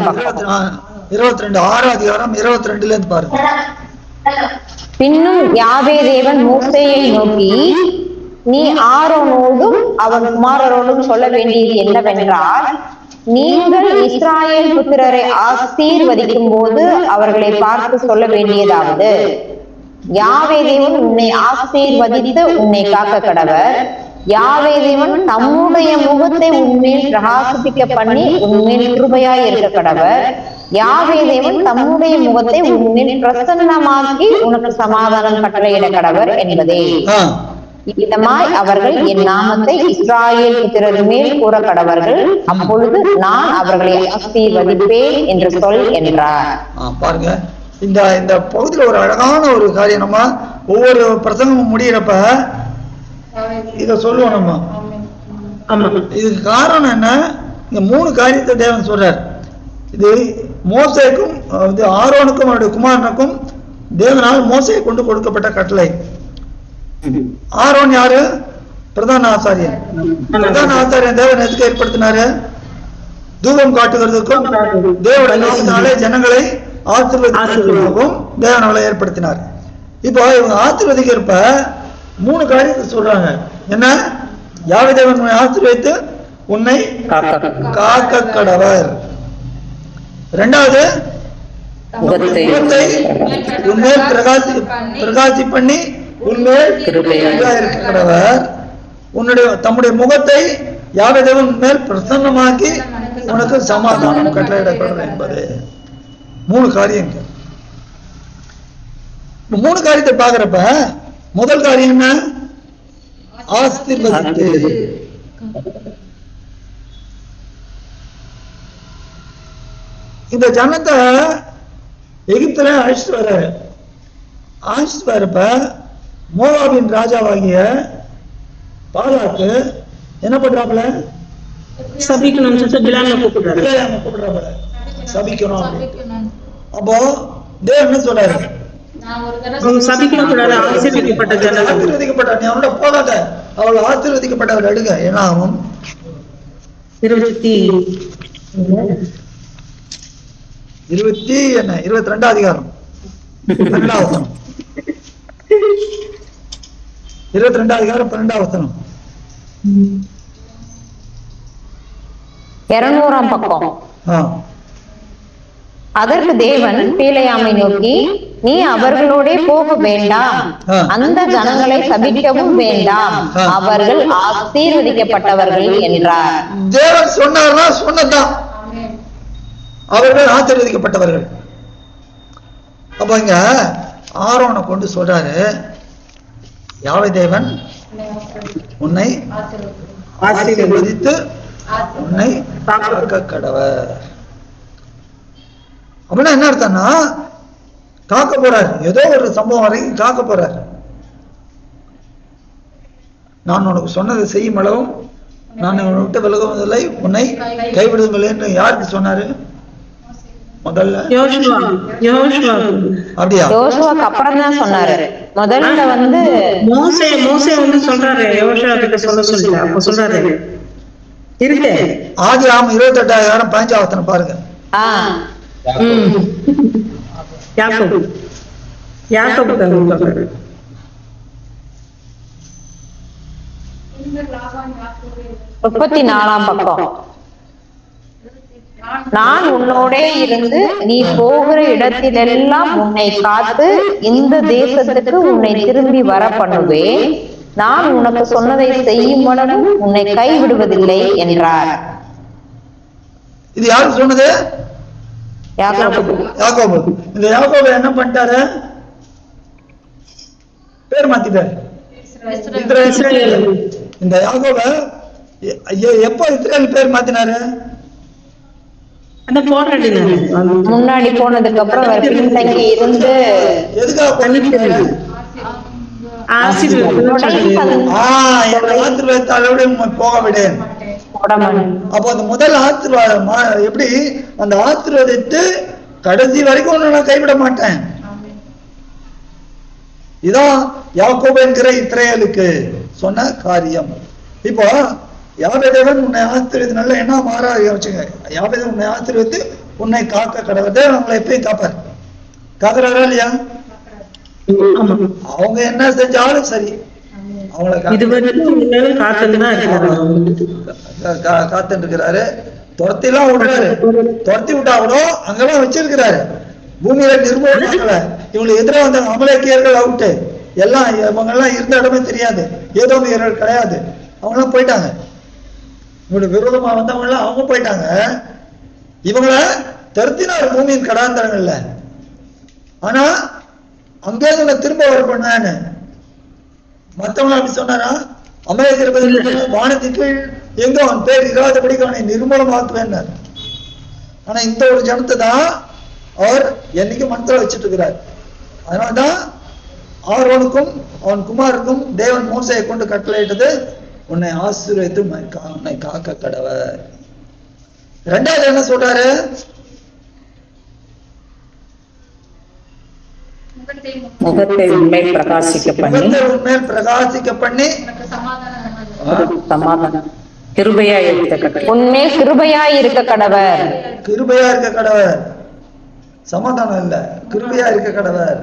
பக்கம் 22 6ஆம் அதிகாரம் 22 பாருங்க. பின்னும் யாவே தேவன் மோசேயை நோக்கி, நீ ஆரோனோடும் அவன் குமாரரோடும் சொல்ல வேண்டியது என்னவென்றால், நீங்கள் இஸ்ராயேல் புத்திரரை ஆசீர்வதிக்கும் போது அவர்களை பார்த்து சொல்ல வேண்டியதாவது, யாவே தேவன் உன்னை ஆசீர்வதித்து உன்னை காக்க கடவர். யாவே தேவன் தம்முடைய முகத்தை உன்மேல் பிரகாசிக்க பண்ணி உன்மேல் கிருபையாய் இருக்க கடவர். யாவே தேவன் தம்முடைய முகத்தை உன்மேல் பிரசன்னமாக்கி உனக்கு சமாதானம் கட்டளையிட கடவர் என்பதே. இதமாய் அவர்கள் என் நாமத்தை இஸ்ராயேல் புத்திரர் மேல் கூற கடவர்கள், அப்பொழுது நான் அவர்களை ஆசீர்வதிப்பேன் என்று சொல் என்றார். பாருங்க, இந்த பகுதியில் ஒரு அழகான ஒரு காரியம். நம்ம ஒவ்வொரு பிரசங்கமும் முடிகிறப்ப இத சொல்லுவோம் நம்ம. இதுக்கு காரணம் என்ன? இங்க 3 காரியத்தை தேவன் சொல்றார். இது மோசேக்கும் ஆரோனுக்கும் அவருடைய குமாரனுக்கும் தேவனால் மோசையை கொண்டு கொடுக்கப்பட்ட கட்டளை. ஆரோன் யாரு? பிரதான ஆசாரியன். பிரதான ஆசாரியன் தேவன் எதுக்கு ஏற்படுத்தினாரு? தூபம் காட்டுவதற்கும் தேவனுடைய நாமத்தினாலே ஜனங்களை ஆசீர்வதிப்பதற்கும் தேவன் அவளை ஏற்படுத்தினார். இப்போ இவங்க ஆசீர்வதிக்கிறப்ப 3 காரியத்தை சொல்றாங்க. என்ன? யாவே தேவன் உன்னை ஆசீர்வதித்து உன்னை காக்க கடவர். 2வது, உன்மேல் பிரகாசி பண்ணி உன்மேல் இருக்க கடவர். தம்முடைய முகத்தை யாவே தேவன் மேல் பிரசன்னமாக்கி உனக்கு சமாதானம் கட்டளையிடப்படும் என்பது 3 காரியங்கள். 3 காரியத்தை பாக்குறப்ப முதல் காரியம் என்ன? ஆசீர்வதித்து. இந்த ஜனத்தை எகிப்துல அழைச்சிட்டு வர்றாரு. அழைச்சிட்டு வரப்ப மோவாபின் ராஜாவாகிய பாலாக்கு என்ன பண்றாப்புல? சபிக்கணும் கூப்பிடுறாப்புல. சபிக்கணும். அப்போ தேவன் என்ன சொல்றாரு? ஆசீர்வதிக்கப்பட்ட நீ அவனோட போகாத, அவள் ஆசீர்வதிக்கப்பட்டவர் எடுங்க. ஏன்னா அவன் 22ஆம் அதிகாரம் 12வது வசனம். 22வது அதிகாரம் 12வது வசனம். 200ஆம் பக்கம். ஆ. அதற்கு தேவன் பேலையாமை நோக்கி, நீ அவர்களோடே போக வேண்டாம், அந்த ஜனங்களை சபிக்கவும் வேண்டாம், அவர்கள் ஆசீர்வதிக்கப்பட்டவர்கள் என்றார். தேவன் சொன்னார்னா சொன்னதுதான், அவர்கள் ஆசீர்வதிக்கப்பட்டவர்கள். அப்ப இங்க ஆரோனை கொண்டு சொல்றாரு, யாவை தேவன் உன்னை ஆசீர்வதித்து உன்னை காக்க கடவர். அப்படின்னா என்ன அர்த்தம்னா, காக்க போறார், ஏதோ ஒரு சம்பவம் வரைக்கும் காக்க போறார். நான் உனக்கு சொன்னதை செய்யும் அளவும் நான் உன்னை விட்டு விலகுவதில்லை, உன்னை கைவிடுவதில்லை என்று யாருக்கு சொன்னாரு? முதல்ல அப்படியா? யோசுவாக்கு அப்புறம் தான் சொன்னாரு. முதல்ல மோசே சொல்றாரு, யோசுவா கிட்ட சொல்ல அப்ப சொல்றாரு இருக்கு. ஆதியாகமம் 28 15வது வசனம் பாருங்க. யாக்கோபு 34ஆம் பக்கம். நான் உன்னோடே இருந்து நீ போகிற இடத்திலெல்லாம் உன்னை காத்து இந்த தேசத்துக்கு உன்னை திரும்பி வர பண்ணுவேன், நான் உனக்கு சொன்னதை செய்யும் அளவும் உன்னை கைவிடுவதில்லை என்றார். இது யாருக்கு சொன்னது? யாக்கோபு. இந்த யாக்கோபு என்ன பண்ணிட்டாரு? பேர் மாத்திட்டாரு, இஸ்ரவேல். இந்த யாக்கோபு எப்ப இஸ்ரவேல் பேர் மாத்தினாரு? முன்னாடி போனதுக்கு அப்புறம் பின்தங்கி இருந்து போக விடேன். அப்போ அந்த முதல் ஆசீர்வாதம் எப்படி? அந்த ஆசீர்வாதத்தை கடைசி வரைக்கும் நான் கைவிட மாட்டேன். இதான் யாக்கோபு என்கிற இஸ்ரவேலுக்கு சொன்ன காரியம். இப்போ யாவே தேவன் உன்னை ஆசீர்வதித்து நல்ல என்ன மாறா வச்சுங்க. யாவே தேவன் உன்னை ஆசீர்வதித்து உன்னை காக்க கடவுள். தேவன் அவங்களை எப்பயும் காப்பார். காக்குறாரா இல்லையா? அவங்க என்ன செஞ்சாலும் சரி, அவங்களை காத்துட்டு இருக்கிறாரு. துரத்திலாம் விடுறாரு, துரத்தி விட்டா கூட அங்கெல்லாம் வச்சிருக்கிறாரு. பூமியில நிர்மூலமாக்கல. இவங்களுக்கு எதிராக வந்த அமலேக்கியர்கள் அவுட்டு, எல்லாம் இவங்க எல்லாம் இருந்த இடமே தெரியாது, ஏதோ வீரர்கள் கிடையாது, அவங்க எல்லாம் போயிட்டாங்க. இவங்களுக்கு விரோதமா வந்தவங்க எல்லாம் அவங்க போயிட்டாங்க. இவங்கள தருத்தினார் பூமியின் கடாந்தரங்கள்ல. ஆனா அங்கே திரும்ப வர பண்ணான்னு மத்தவங்க அப்படி சொன்னாரா? அமலேக்கியர் வானத்துக்கு எங்கோ அவன் பேர் இராதபடிக்கு அவனை நிர்மூலமாக்குவேன். ஆனா இந்த ஒரு ஜனத்தை தான் அவர் என்னைக்கு மனத்துல வச்சுட்டு இருக்கிறார். அதனால்தான் ஆரோனுக்கும் அவன் குமாருக்கும் தேவன் மோசையை கொண்டு கட்டளையிட்டது, உன்னை ஆசீர்வதித்து உன்னை காக்க கடவர். ரெண்டாவது என்ன சொல்றாரு? முகத்தை உண்மையில் பிரகாசிக்க பண்ணி சமாதானம் கிருபையா இருக்க கடவர். கிருபையா இருக்க கடவர், சமாதானம் இல்ல, கிருபையா இருக்க கடவர்.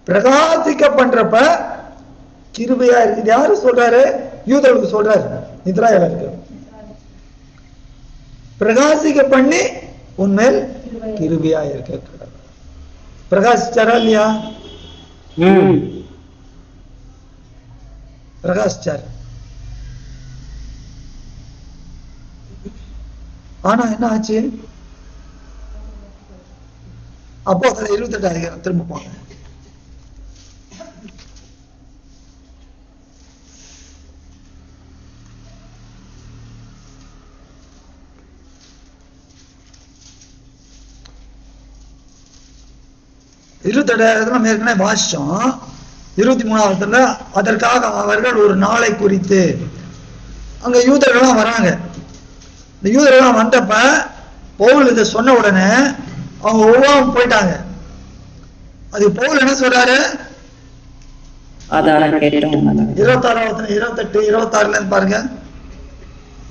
பிரகாசிக்க பண்றப்ப கிருபையா இருக்கு. யாரு சொல்றாரு? யூதர்களுக்கு சொல்றாரு, இஸ்ராயேலுக்கு. பிரகாசிக்க பண்ணி உன்மேல் கிருபையா இருக்க கடவர். பிரகாசிச்சாரா இல்லையா? பிரகாசிச்சார். ஆனா என்ன ஆச்சு? அப்போ 28 அதிகாரம் திரும்ப போங்க. நம்ம ஏற்கனவே வாசிச்சோம். 23வது அதற்காக அவர்கள் ஒரு நாளை குறித்து அங்க யூதர்கள்லாம் வராங்க. இந்த யூதர்கள்லாம் வந்தப்ப பவுல் இதை சொன்ன உடனே அவங்க ஒவ்வொரு போயிட்டாங்க. அது பவுல் என்ன சொல்றாரு? 26, 28, 26 பாருங்க.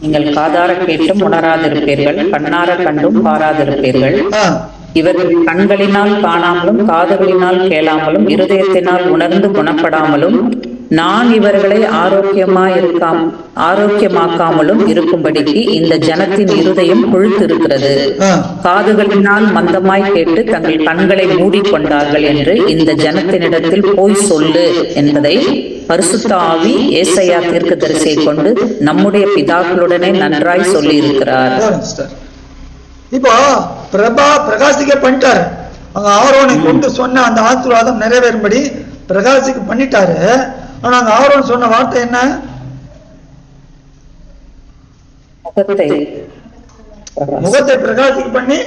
நீங்கள் காதார கேட்டும் உணராதிருப்பீர்கள், கண்ணார கண்டும் பாராதிருப்பீர்கள், இவர்கள் கண்களினால் காணாமலும் காதுகளினால் கேளாமலும் இருதயத்தினால் உணர்ந்து குணப்படாமலும் நான் இவர்களை ஆரோக்கியமாக்காமலும் இருக்கும்படிக்கு இந்த ஜனத்தின் இருதயம் கொழுத்திருக்கிறது. காதுகளினால் மந்தமாய் கேட்டு தங்கள் கண்களை மூடிக்கொண்டார்கள் என்று இந்த ஜனத்தினிடத்தில் போய் சொல்லு என்பதை பரிசுத்த ஆவி ஏசாயா தீர்க்கதரிசியை கொண்டு நம்முடைய பிதாக்களுடனே நன்றாய் சொல்லி இருக்கிறார். இப்போ பிரகாசிக்க பண்ணிட்டாரு. அங்க ஆரோனை கொண்டு சொன்ன அந்த ஆசீர்வாதம் நிறைவேறும்படி பிரகாசிக்க பண்ணிட்டாரு. ஆனா அங்க ஆரோன் சொன்ன வார்த்தை என்ன? முகத்தை பிரகாசிக்க பண்ணி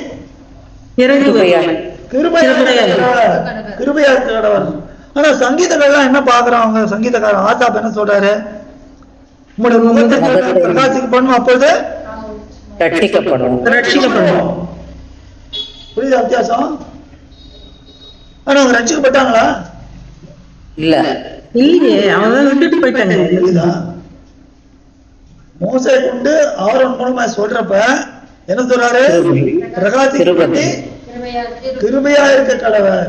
கிருபையா கடவர். ஆனா சங்கீதக்காரன் என்ன பாக்குறாங்க? சங்கீதக்காரன் ஆசாப் என்ன சொல்றாரு? உங்களுடைய முகத்தை பிரகாசிக்க பண்ணும், அப்பொழுது ரட்சிக்கப்படும். புரியுதா வித்தியாசம்? ஆனா அவங்க ரட்சிக்கப்பட்டாங்களா? இல்ல இல்லையே, அவங்க விட்டுட்டு போயிட்டாங்க. புரியுதா? மோசே கொண்டு ஆரோன் மூலமா சொல்றப்ப என்ன சொல்றாரு? பிரகாசிக்கப்பட்டு கிருபையா இருக்க கடவர்.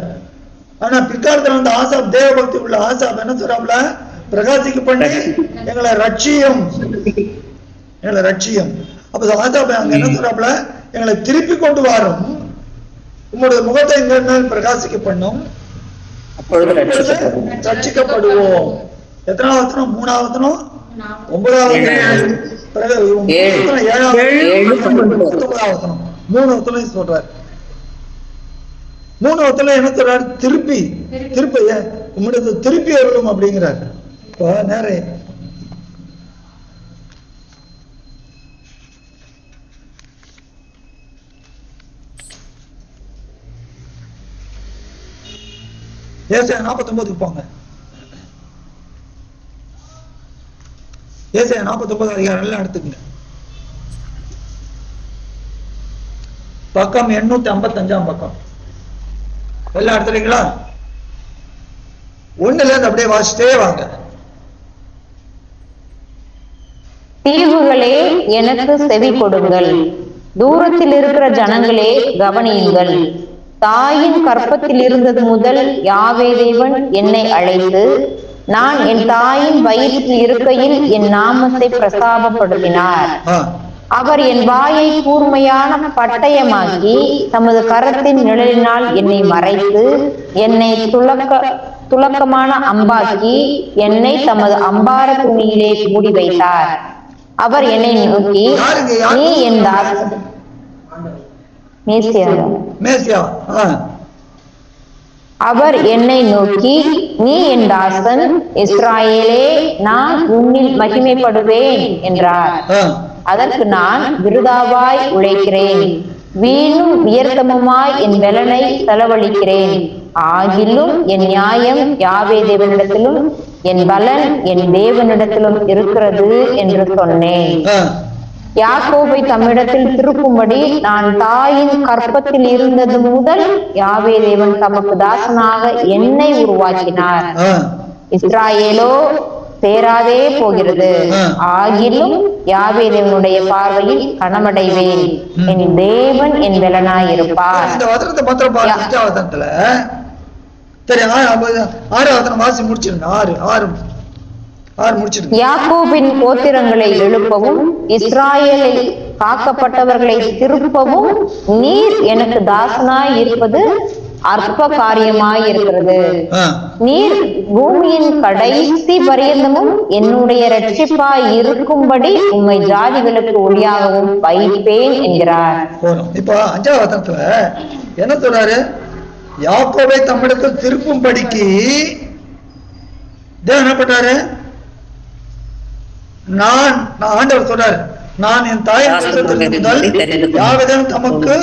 ஆனா பிற்காலத்துல வந்து ஆசாப், தேவ பக்தி உள்ள ஆசாப் என்ன சொல்றாப்ல? பிரகாசிக்க பண்ணி எங்களை ரட்சியும். அப்ப ஆசாப் அங்க என்ன சொல்றாப்ல? எங்களை திருப்பி கொண்டு வரும், உங்களுடைய முகத்தை எங்க பிரகாசிக்க பண்ணும், அப்பொழுது ரட்சிக்கப்படுவோம். எத்தனாவது வசனம்? 3வது வசனம், 9வது வசனம், 19வது வசனம். 3 வசனம் சொல்றாரு. 3 வசனம் என்ன சொல்றாரு? திருப்பி உங்களுடைய திருப்பி வரணும் அப்படிங்கிறாரு. இப்போ நேரே ஏசாயா 49 போங்க. ஏசாயா 49 அதிகாரம் எல்லாம் எடுத்துக்கங்க. பக்கம் 855 பக்கம் எல்லாம் எடுத்துறீங்களா? 1ல இருந்து அப்படியே வாசிட்டே வாங்க. தீவுகளே எனக்கு செவி கொடுங்கள், தூரத்தில் இருக்கிற ஜனங்களே கவனியுங்கள். தாயின் கற்பத்தில் இருந்தது முதல் யாவே தேவன் என்னை அழைத்து, நான் என் தாயின் வயிற்றில் இருக்கையில் என் நாமத்தை பிரஸ்தாபப்படுத்தினார். அவர் என் வாயை கூர்மையான பட்டயமாக்கி தமது கரத்தின் நிழலினால் என்னை மறைத்து, என்னை துலக்கமான அம்பாக்கி என்னை தமது அம்பார துணியிலே மூடி வைத்தார். அவர் என்னை நோக்கி, நீ என் தாசன். அவர் என்னை நோக்கி, நீ என் தாசன் இஸ்ராயேலே, நான் உன்னில் மகிமைப்படுவேன் என்றார். அதற்கு நான், விருதாவாய் உழைக்கிறேன், வீணும் வியர்த்தமுமாய் என் பலனை செலவழிக்கிறேன். ஆகிலும் என் நியாயம் யாவே தேவனிடத்திலும் என் பலன் என் தேவனிடத்திலும் இருக்கிறது என்று சொன்னேன். யாக்கோபை தம்மிடத்தில் திருப்பும்படி நான் தாயின் கற்பத்தில் இருந்தது முதல் யாவே தேவன் தமக்கு தாசனாக என்னை உருவாக்கினார். இஸ்ராயேலோ சேராதே போகிறது. ஆகிலும் யாவே தேவனுடைய பார்வையில் கனமடைவேன். என் தேவன் என் பலனாய் இருப்பார். இந்த வசனத்தை மாத்திரம் பாருங்க. 5வது சரி, 6வது வாசி முடிச்சிருங்க. 6 முடிச்சிருங்க. யாக்கோபின் கோத்திரங்களை எழுப்பவும் இஸ்ராயேலில் காக்கப்பட்டவர்களை திருப்பவும் நீர் எனக்கு தாசனாய் இருப்பது அற்ப காரியமாய் இருக்கிறது. நீர் பூமியின் கடைசி பரியந்தமும் என்னுடைய ரட்சிப்பாய் இருக்கும்படி உம்மை ஜாதிகளுக்கு ஒளியாகவும் வைப்பேன் என்கிறார். இப்ப 5வது வசனத்துல என்ன சொல்றாரு? யாக்கோபை தம்மிடத்தில் திருப்பும்படிக்கு தேவன் என்ன பண்றாரு? நான் ஆண்டவர் சொல்றாரு, நான் என் தாயின் யாவதேவன் தமக்கு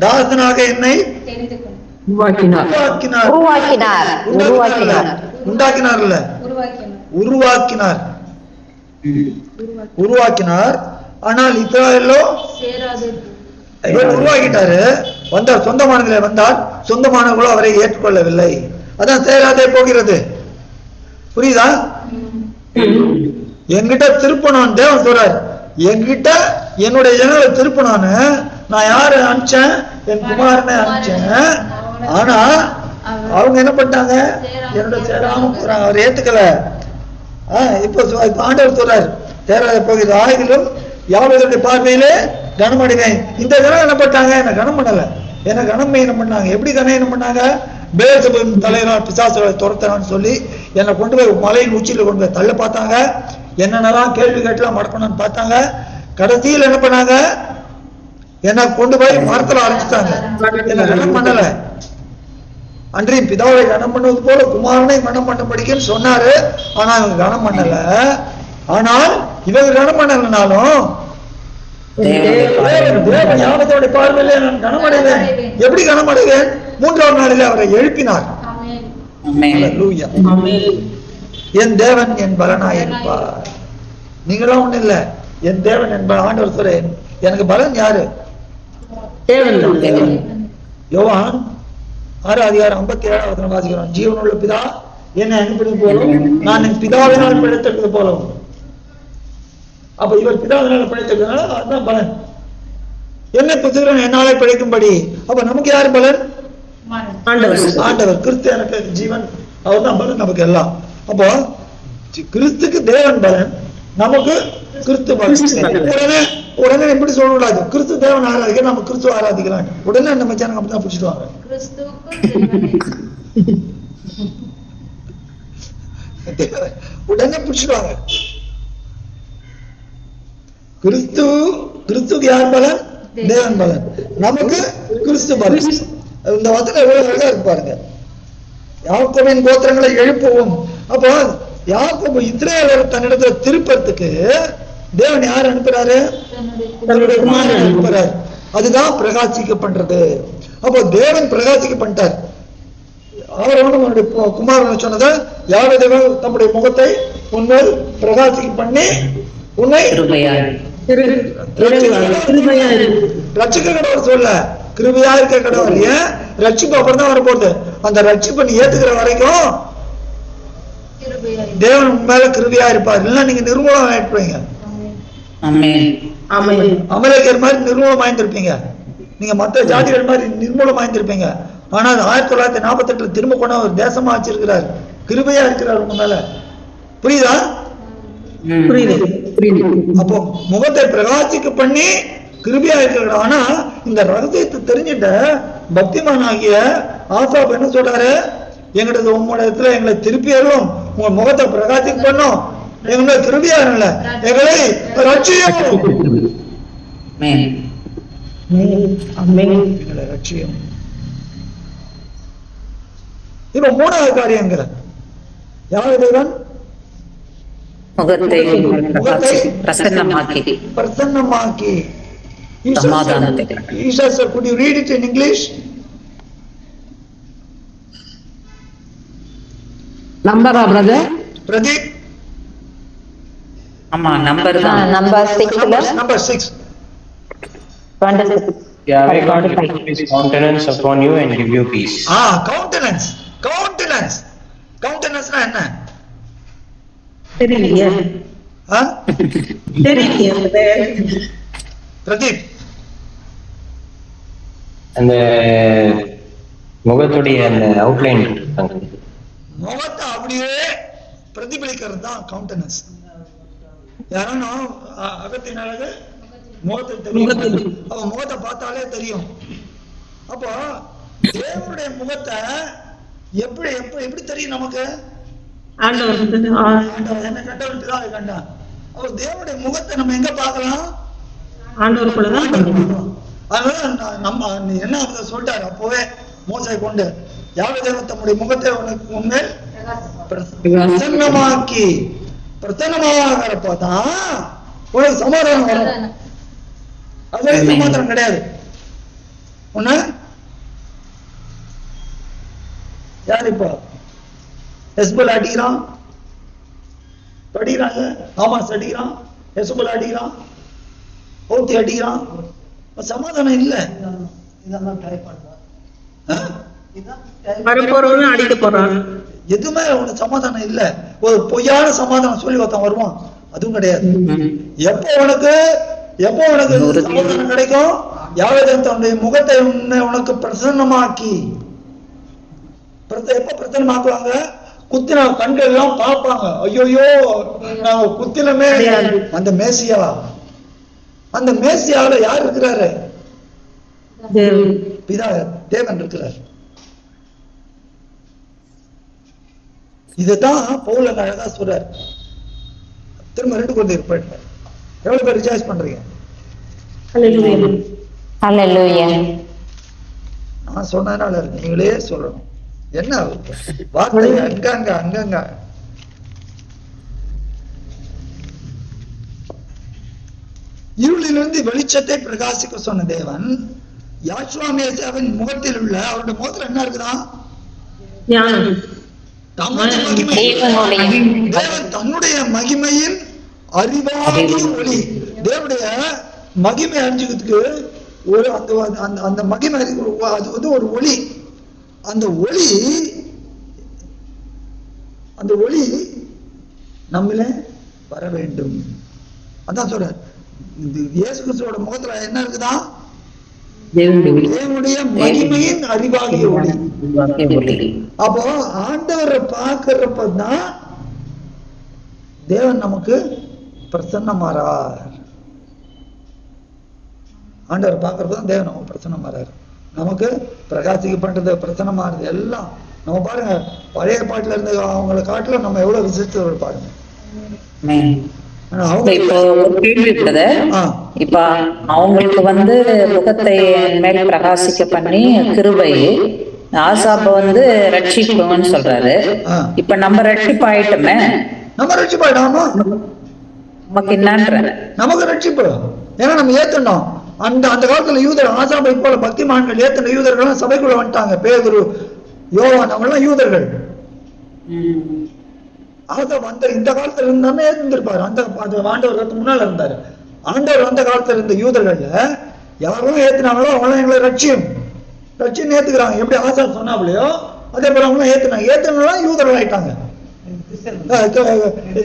தாசனாக என்னை உருவாக்கினார். ஆனால் இஸ்ராயேலோ உருவாக்கிட்டாரு. வந்தார், சொந்தமானங்களே வந்தால் சொந்தமானவர்களோ அவரை ஏற்றுக்கொள்ளவில்லை. அதான் சேராதே போகிறது. புரியுதா? என்கிட்ட திருப்பணும் தேவன் சொல்றாரு. என்கிட்ட என்னுடைய ஜனங்களை திருப்பணும்னு நான் யாரு அனுப்பிச்சேன்? என் குமாரனை அனுப்பிச்சேன். ஆனா அவங்க என்ன பண்ணாங்க, என்னோட சேராம போறாங்க, அவர் ஏத்துக்கல. இப்ப ஆண்டவர் சொல்றாரு, தேராத போகிற ஆயுதிலும் யாவருடைய பார்வையிலே கனமடைவேன். இந்த ஜனம் என்ன பண்ணாங்க, என்ன கனம் பண்ணல, என்ன கனமை என்ன பண்ணாங்க, எப்படி கனம் பண்ணாங்க, பேல்செபூல் தலைவனால் பிசாசுகளை துரத்தலான்னு சொல்லி என்னை கொண்டு போய் மலையின் உச்சியில கொண்டு போய் தள்ள பார்த்தாங்க. என்னென்னலாம் கேள்வி கேட்டுலாம் மடக்கணும்னு பார்த்தாங்க. கடைசியில் என்ன பண்ணாங்க, என்னை கொண்டு போய் மரத்துல அரைச்சிட்டாங்க. என்ன கனம் பண்ணல. அன்றையும் பிதாவை கனம் பண்ணுவது போல குமாரனை கனம் பண்ண படிக்கன்னு சொன்னாரு. ஆனா இவங்க கனம் பண்ணல. ஆனால் இவங்க கனம் பண்ணலனாலும் ஞானத்தோட பார்வையில நான் கனமடைவேன். எப்படி கனமடைவேன்? மூன்றாவது நாளில் அவரை எழுப்பினார். என் தேவன் என் பலனாய் இருப்பார். நீங்களாம் ஒண்ணு இல்ல, என் தேவன் என் ஆண்டவர் சொல்ற, எனக்கு பலன் யாரு? யோவான் 6:57 வாசிக்கிறோம். ஜீவனுள்ள பிதா என்னை அனுப்பினது போலும் நான் என் பிதாவினால் பிழைத்தது போலும். அப்ப இவர் பிதாவினால் பிழைத்ததுனால அதுதான் பலன். என்னை புத்திரன் என்னாலே பிழைக்கும்படி. அப்ப நமக்கு யாரு பலன்? ஆண்டவர். கிறிஸ்து எனக்கு ஜீவன், அவர் தான் பலன் நமக்கு எல்லாம். அப்போ கிறிஸ்துக்கு தேவன் பலன், நமக்கு கிறிஸ்து பலன். உடனே எப்படி சொல்லக்கூடாது, கிறிஸ்து தேவன் ஆராதிக்க நம்ம கிறிஸ்துவ ஆராதிக்கலாம். உடனே நம்ம ஜனங்க அப்படிதான் பிடிச்சிடுவாங்க. உடனே பிடிச்சிடுவாங்க. கிறிஸ்துக்கு யார் பலன்? தேவன் பலன். நமக்கு கிறிஸ்து பலன். இந்த வசனம் எவ்வளவு அழகா இருக்கு பாருங்க. யாக்கோபின் கோத்திரங்களை எழுப்பவும். அப்போ யாக்கோபு இஸ்ரவேலர் தன்னிடத்துல திருப்பத்துக்கு தேவன் யார் அனுப்புறாரு? தன்னுடைய குமாரனை அனுப்புறாரு. அதுதான் பிரகாசிக்க பண்றது. அப்போ தேவன் பிரகாசிக்க பண்ணிட்டார். அவருடைய குமாரனை சொன்னதை யார் தேவன் தம்முடைய முகத்தை உன்மேல் பிரகாசிக்க பண்ணி உன்னை ரட்சிக்க கடவுள் சொல்ல, கிருபையா இருக்க கடவுள். ஏன் ரட்சிப்பு அப்புறம் தான் வரப்போகுது. அந்த ரட்சிப்பை நீ ஏத்துக்கிற வரைக்கும் தேவன் மேல கிருபையா இருப்பார். இல்லைன்னா நீங்க நிர்மூலம் ஆயிட்டுருவீங்க. அமெரிக்கர் மாதிரி நிர்மூலம் ஆயிருந்திருப்பீங்க. நீங்க மற்ற ஜாதிகள் மாதிரி நிர்மூலம் ஆயிருந்திருப்பீங்க. ஆனா 1948 திரும்ப கொண்ட ஒரு தேசமா வச்சிருக்கிறார். கிருபையா இருக்கிறார் உங்க மேல. புரியுதா? அப்போ முகத்தை பிரகாசிக்க பண்ணி கிருபையா இருக்கிற. ஆனா இந்த ரகசியத்தை தெரிஞ்சிட்ட பக்திமான் ஆகிய ஆசாப் என்ன சொல்றாரு, எங்களது உங்களோட எங்களை திருப்பியரும் உங்க முகத்தை பிரகாசிக்க பண்ணும், எங்களை கிருபையா இல்ல, எங்களை ரட்சியம். இப்ப மூணாவது காரியங்கிற யாரு தேவன்? முகத்தை பிரசன்னமாக்கி. Could you read it in English? Number, brother? Pradeep? number 6. Number 6. 26. Yahweh God will put his countenance upon you and give you peace. Countenance. Countenance என்ன? தெரியலையே. பிரதீப், அந்த முகத்துடைய அந்த அவுட்லைன் முகத்தை அப்படியே பிரதிபலிக்கிறது தான் கவுண்டனன்ஸ். யாரும் அகத்தின் அழகு முகத்தை தெரியும். அவன் முகத்தை பார்த்தாலே தெரியும். அப்போ தேவனுடைய முகத்தை எப்படி எப்படி தெரியும் நமக்கு? ஆண்டவர் என்ன கண்டவன் தான் கண்டான். அவர் தேவனுடைய முகத்தை நம்ம எங்க பார்க்கலாம்? ஆண்டவருக்குள்ளதான். அதனால நம்ம என்ன சொல்லிட்டாரு அப்போவே மோசை கொண்டு, யாவ தேவன் தம்முடைய முகத்தை உனக்கு உண்மையில் பிரசன்னமாக்கி, பிரசன்னமாகறப்பதான் உனக்கு சமாதானம் வரும். அது சமாதானம் கிடையாது. ஒண்ணு யார் இப்போ எஸ்பல் அடிக்கிறான், படிக்கிறாங்க, ஆமாஸ் அடிக்கிறான், எஸ்பல் அடிக்கிறான், ஓத்தி அடிக்கிறான், சமாதானம் இல்ல. அடிக்க போறான். எதுவுமே உனக்கு சமாதானம் இல்ல. ஒரு பொய்யான சமாதானம் சொல்லி ஒருத்தன் வருவான், அதுவும் கிடையாது. எப்போ உனக்கு சமாதானம் கிடைக்கும்? யாவது தன்னுடைய முகத்தை உனக்கு பிரசன்னமாக்கி, எப்ப பிரசன்னமாக்குவாங்க? குத்தின கண்கள் எல்லாம் பார்ப்பாங்க, ஐயோயோ நாங்க குத்தினமே. அந்த மேசியா, அந்த மேசியாவில யார் இருக்கிறாரு? பிதா தேவன் இருக்கிறார். இதுதான் பவுல் அழகா சொல்றார். திரும்ப 2 கொரிந்தியர் போயிட்டு எவ்வளவு பேர் ரிஜாய்ஸ் பண்றீங்க? ஹல்லேலூயா. நான் சொன்னதுனால நீங்களே சொல்லணும். என்ன வார்த்தை அங்கங்க அங்கங்க. இருளிலிருந்து வெளிச்சத்தை பிரகாசிக்க சொன்ன தேவன் யாசுவா மேசியாவின் முகத்தில் உள்ள அவருடைய முகத்தில் என்ன இருக்குதான்? தேவன் தன்னுடைய மகிமையின் அறிவாகிய ஒளி. தேவனுடைய மகிமை அறிஞ்சுக்கிறதுக்கு ஒரு அந்த மகிமை அது வந்து ஒரு ஒளி. அந்த ஒளி நம்மள வர வேண்டும். அதான் சொல்ற இயேசு கிறிஸ்துவோட முகத்துல என்ன இருக்குதா? தேவனுடைய மகிமையின் அறிவாகிய ஒளி. அப்போ ஆண்டவரை பார்க்கிறப்பதான் தேவன் நமக்கு பிரசன்னமாறார். ஆண்டவரை பார்க்கறப்பதான் தேவன் நமக்கு பிரசன்னமாறார். நமக்கு பிரகாசிக்கப்பட்டது, பிரசன்னமாறது எல்லாம் நம்ம பாருங்க. பழைய பாட்டுல இருந்து அவங்களை காட்டுல நம்ம எவ்வளவு விசித்தவர்கள் பாருங்க. இப்போ ஒரு கேள்வி இருக்குது. இப்ப அவங்களுக்கு வந்து முகத்தை மேல் பிரகாசிக்க பண்ணி கிருபை, ஆசாப்ப வந்து ரட்சிப்புன்னு சொல்றாரு. இப்ப நம்ம ரட்சிப்பு ஆயிட்டோமே, நம்ம ரட்சிப்பு ஆயிடாமா? நமக்கு என்னன்ற நமக்கு ரட்சிப்பு. ஏன்னா நம்ம ஏத்தணும். அந்த காலத்துல யூதர் ஆசாபை போல பக்திமான்கள் ஏத்தன யூதர்கள் சபைக்குள்ள வந்துட்டாங்க. பேதுரு, யோவான் அவங்கெல்லாம் யூதர்கள். வந்த இந்த காலத்துல இருந்தானே இருந்திருப்பாரு. அந்த ஆண்டவருக்கு முன்னால இருந்தாரு. ஆண்டவர் அந்த காலத்துல இருந்த யூதர்கள்ல யாரெல்லாம் ஏத்துனாங்களோ அவங்களாம் எங்களை ரட்சியம் ஏத்துக்கிறாங்க. எப்படி ஆசா சொன்னாப்லையோ அதே போல அவங்களும் ஏத்துனாங்க. ஏத்துனாலும் யூதர்கள் ஆயிட்டாங்க,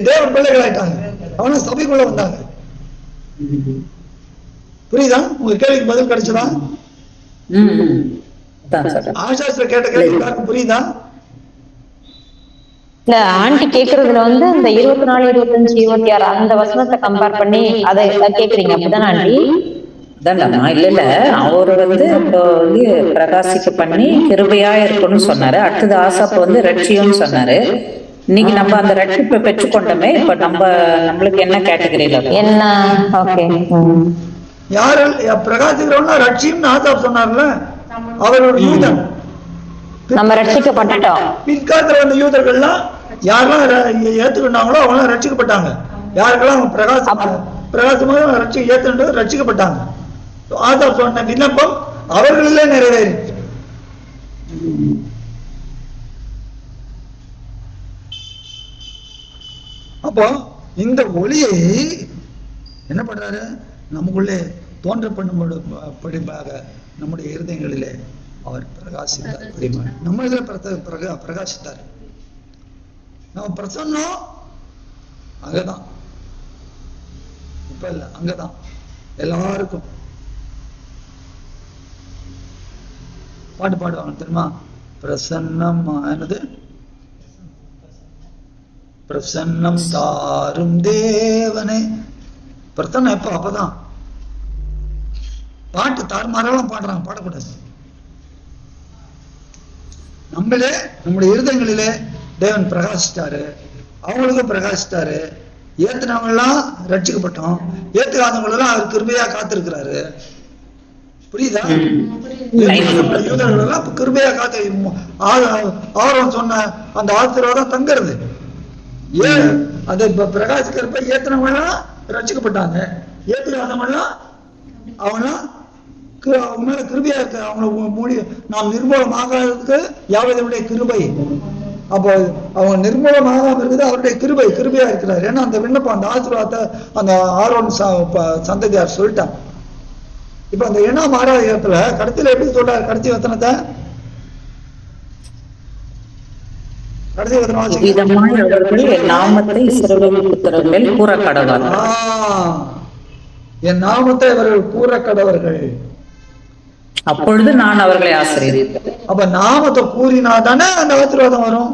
தேவன் பிள்ளைகள் ஆயிட்டாங்க. அவங்களும் சபைக்குள்ள வந்தாங்க. புரியுதா? உங்க கேள்விக்கு பதில் கிடைச்சதா? ஆசாஸ்திர கேட்ட கேள்வி எல்லாருக்கும் புரியுதா? இல்ல ஆண்டி கேக்குறதுல வந்து இந்த 24, 25, 26 அந்த வசனத்தை கம்பேர் பண்ணி அதை கேக்குறீங்க, அப்படிதானே ஆண்டி? இல்ல அவரு வந்து இப்போ வந்து பிரகாசிக்க பண்ணி கிருபையா இருக்கணும்னு சொன்னாரு. அடுத்தது ஆசாப்ப வந்து ரட்சியம்னு சொன்னாரு. இன்னைக்கு நம்ம அந்த ரட்சிப்பை பெற்றுக்கொண்டோமே, இப்ப நம்மளுக்கு என்ன கேட்டகரியில என்ன? ஓகே, யாரு பிரகாசிக்கிறோம்னா ரட்சியம்னு ஆசாப் சொன்னார்ல, அவரோட யூதன். நம்ம ரட்சிக்கப்பட்டுட்டோம். பிற்காலத்துல வந்த யூதர்கள்லாம் யாரெல்லாம் ஏத்துக்கிட்டாங்களோ அவங்களாம் ரட்சிக்கப்பட்டாங்க. யாருக்கெல்லாம் பிரகாசமாக ரட்சிக்கப்பட்டாங்க. ஆசாப் சொன்ன விண்ணப்பம் அவர்களிலே நிறைவேறி. அப்போ இந்த ஒளியை என்ன பண்றாரு? நமக்குள்ளே தோன்ற பண்ணும்படியாக நம்முடைய இருதயங்களிலே அவர் பிரகாசித்தார். நம்ம இதுல பிரகாசித்தார். நம்ம பிரசன்னம் அங்கதான், இப்ப இல்ல, அங்கதான் எல்லாருக்கும். பாட்டு பாடுவாங்க தெரியுமா? பிரசன்னம் ஆனது, பிரசன்னம் தாரும் தேவனே. பிரசன்னம் எப்ப? அப்பதான். பாட்டு தாறுமாறெல்லாம் பாடுறாங்க, பாடக்கூடாது. நம்மளே நம்முடைய இருதயங்களிலே தேவன் பிரகாசித்தாரு, அவங்களுக்கும் பிரகாசித்தாரு. ஏத்துனவங்க எல்லாம் ரட்சிக்கப்பட்டோம், ஏத்துக்காதவங்களெல்லாம் அவர் கிருபையா காத்திருக்கிறாரு. புரியுதா? யூதர்கள் எல்லாம் கிருபையா காத்து ஆரோன் சொன்ன அந்த ஆசீர்வாதம் தங்கிறது. ஏன் அதை பிரகாசிக்கிறப்ப ஏத்துனவங்க எல்லாம் ரட்சிக்கப்பட்டாங்க, ஏத்துக்காதவங்க எல்லாம் அவங்களாம் அவங்க மேல கிருபையா இருக்கு. அவங்களை மூடி நாம் நிர்மூலமாகிறதுக்கு யாவதனுடைய கிருபை. அப்போ அவங்க நிர்மூலமாகாம இருக்குது அவருடைய கிருபையா இருக்கிறார். ஏன்னா அந்த விண்ணப்பம், அந்த ஆசீர்வாதத்தை அந்த ஆரோன் சந்ததியார் சொல்லிட்டாங்க. இப்ப அந்த 8ஆம் அதிகாரத்துல கடைசியில எப்படி சொல்றாரு? கடைசி வசனத்தை என் நாமத்தை அவர்கள் கூற கடவர்கள். அப்பொழுது நான் அவர்களை ஆசீர்வதிப்பேன். அப்ப நாமத்தை கூறினா தானே அந்த ஆசீர்வாதம் வரும்.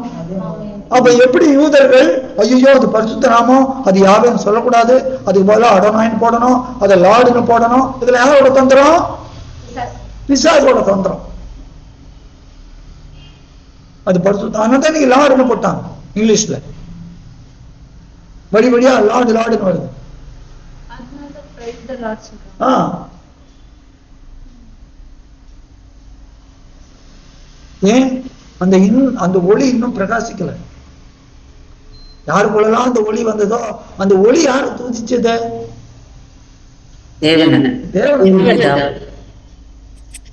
அப்ப எப்படி யூதர்கள் ஐயோ அது பரிசுத்த நாமம், அது யாவையும் சொல்லக்கூடாது, அதுக்கு போல அடனாயின் போடணும், அதை லாடுன்னு போடணும், இதுல யாரோட தந்திரம்? பிசாசோட தந்திரம். அது பரிசுத்த ஆனா நீங்க லாடுன்னு போட்டாங்க இங்கிலீஷ்ல, வழி வழியா லாடுன்னு வருது. ஏன் அந்த ஒளி இன்னும் பிரகாசிக்கல. யாரு போலலாம் அந்த ஒளி வந்ததோ அந்த ஒளி யாரு தூதிச்சது?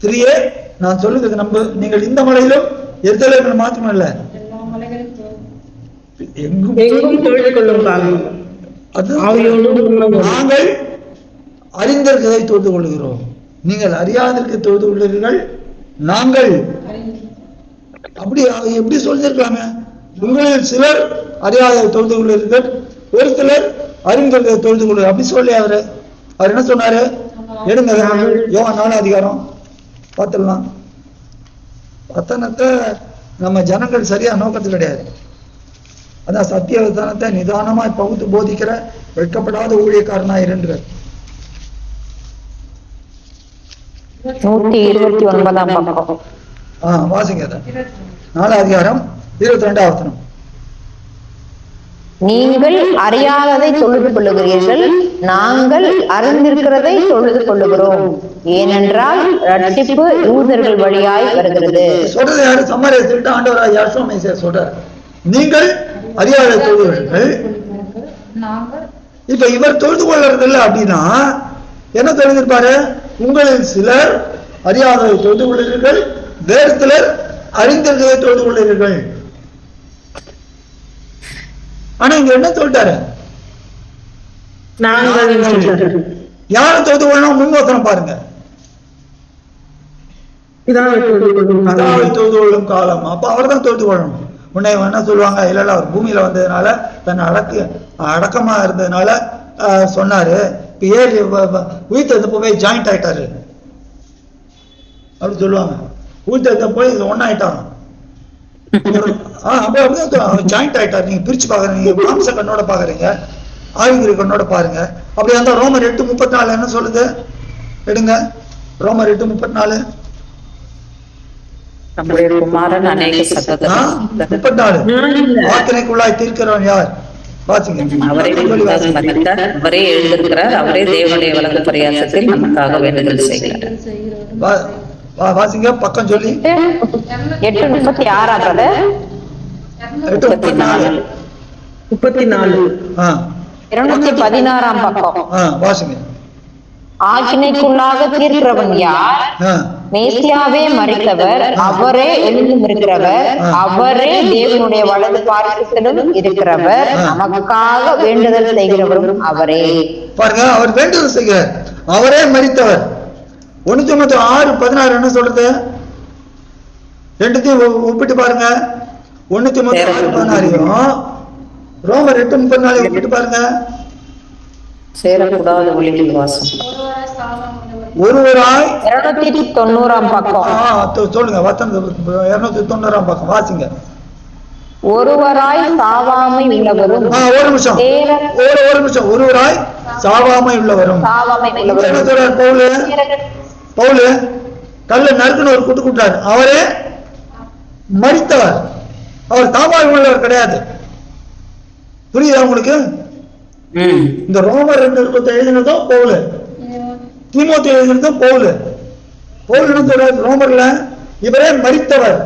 திரியே நான் சொல்லுகிறது நம்ம நீங்கள் இந்த மலையிலும் எருசலேமில் மாத்திரமல்ல எங்கும் நாங்கள் அறிந்திருக்கதை தொழுது கொள்கிறோம். நீங்கள் அறியாதிருக்க தொழுது கொள்கிறீர்கள், நாங்கள் அப்படி எப்படி சொல்லியிருக்கலாமே? உங்களில் சிலர் அறியாத தொழுது கொள்கிறீர்கள், ஒரு சிலர் அறிந்திருக்கதை தொழுது கொள்கிறார். அப்படி சொல்லி அவர் என்ன சொன்னாரு? எடுங்க யோவான் 4 அதிகாரம் பார்த்துடலாம். வசனத்தை நம்ம ஜனங்கள் சரியா நோக்கத்து கிடையாது. அதான் சத்திய வசனத்தை நிதானமாய் பகுத்து போதிக்கிற வெட்கப்படாத ஊழியக்காரனாய் இருன்றார். 129ஆம் பக்கம். வாசிங்க. 4 அதிகாரம் 22ஆம் வசனம். நீங்கள் அறியாததை தொழுது கொள்ளுகிறீர்கள், நாங்கள் அறிந்திருக்கிறதை தொழுது கொள்ளுகிறோம், ஏனென்றால் ரட்சிப்பு யூதர்கள் வழியாய் வருகிறது. சொல்றது யாரு? சமாரியா சொல்லிட்டு ஆண்டவராய் யெகோவா மேசியா சொல்றார், நீங்கள் அறியாததை தொழுகிறீர்கள். இப்ப இவர் தொழுது கொள்றது இல்லை அப்படின்னா என்ன தெரிஞ்சிருப்பாரு? உங்களில் சிலர் அறியாததை தொழுது கொள்கிறீர்கள், வேறு சிலர் அறிந்திருக்கிறதை தொழுது கொள்கிறீர்கள். ஆனா இங்க என்ன சொல்லிட்டாரு? யாரை தொழுது கொள்ளணும்? முன்வசனம் பாருங்க. தொழுது கொள்ளும் காலம். அப்ப அவர் தான் தொழுது கொள்ளணும். உன்னை என்ன சொல்லுவாங்க? இல்ல அவர் பூமியில வந்ததுனால தன்னை அடக்கமா இருந்ததுனால சொன்னாரு, இப்ப ஏறி உயிர்த்த போய் ஜாயிண்ட் ஆயிட்டாரு அப்படி சொல்லுவாங்க. உயிர்த்த போய் ஒன்னாயிட்டாங்க, ஜாயிண்ட் ஆயிட்டாரு. நீங்க பிரிச்சு பாக்குறீங்க, மாம்ச கண்ணோட பாக்குறீங்க, ஆவிக்குரிய கண்ணோட பாருங்க. அப்படி அந்த ரோமர் 8:34 என்ன சொல்லுது? எடுங்க ரோமர் 8:34. நம்முடைய குமாரன் அநேக 34 வாக்கினைக்குள்ளாய் தீர்க்கிறவன் யார்? வாசிங்க. அவரே எழுந்திருக்கிறார், அவரே தேவனுடைய வலது பிரயாசத்தில் நமக்காக வேண்டுதல் செய்கிறார். வாசிங்க பக்கம் சொல்லி. 8:36 216ஆம் பக்கம். வாசிங்க. ஆக்கினைக்குள்ளாக தீர்க்கிறவன் யார்? மேசியாவே மரித்தவர், அவரே எழுந்தும் இருக்கிறவர், அவரே தேவனுடைய வலது பார்க்கத்திலும் இருக்கிறவர், நமக்காக வேண்டுதல் செய்கிறவரும் அவரே. பாருங்க, அவர் வேண்டுதல் செய்கிறார், அவரே மரித்தவர். 1 தீமோத்தேயு 6:16 என்ன சொல்றது? ரெண்டுத்தையும் ஒப்பிட்டு பாருங்க. 1 தீமோத்தேயு 6:16 ரோமர் 8:34 ஒப்பிட்டு பாருங்க. சேரக்கூடாத ஒளியில் வாசம். ஒருவராய் 290ஆம் பக்கம். சொல்லுங்க. 290ஆம் பக்கம் வாசிங்க. ஒருவராய் சாவாமை உள்ளவரும். ஒரு நிமிஷம். ஒருவராய் சாவாமை உள்ளவரும். பவுலு கல்ல நறுக்குன்னு ஒரு குட்டு குட்டார், அவரே மரித்தவர், அவர் சாவாமை உள்ளவர் கிடையாது. புரியுதா உங்களுக்கு? இந்த ரோமர் 2 எழுதினதும் பவுலு, தீமோத்தேயு எழுதினதும் பவுலு. பவுல் என்ன சொல்றாரு ரோமர்ல? இவரே மரித்தவர்,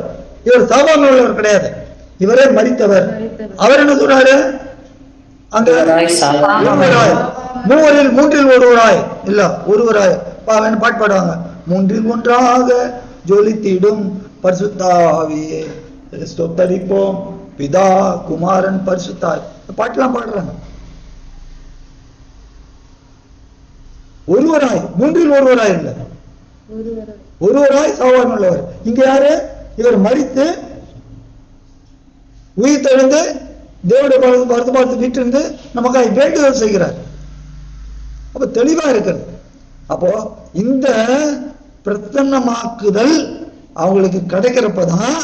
இவர் சாவாமை உள்ளவர் கிடையாது, இவரே மரித்தவர். அவர் என்ன சொல்றாரு அங்க? மூன்றில் ஒருவராய் இல்ல, ஒருவராய் பாட்டு பாடுவாங்க. 3இல் ஒன்றாக ஜொலித்திடும் பரிசுத்த ஆவியே ஸ்தோத்தரிப்போம், பிதா குமாரன் பரிசுத்தாய், பாட்டுலாம் பாடுறாங்க. ஒருவராய், 3இல் ஒருவராய் இல்ல, ஒருவராய் சாவாமை உள்ளவர். இங்க யாரு? இவர் மரித்து உயிர் தெழுந்து தேவனுடைய பார்த்து பார்த்து வீட்டிலிருந்து நமக்காக வேண்டுதல் செய்கிறார். அப்ப தெளிவா இருக்கிறது. அப்போ இந்த பிரசன்னமாக்குதல் அவங்களுக்கு கிடைக்கிறப்பதான்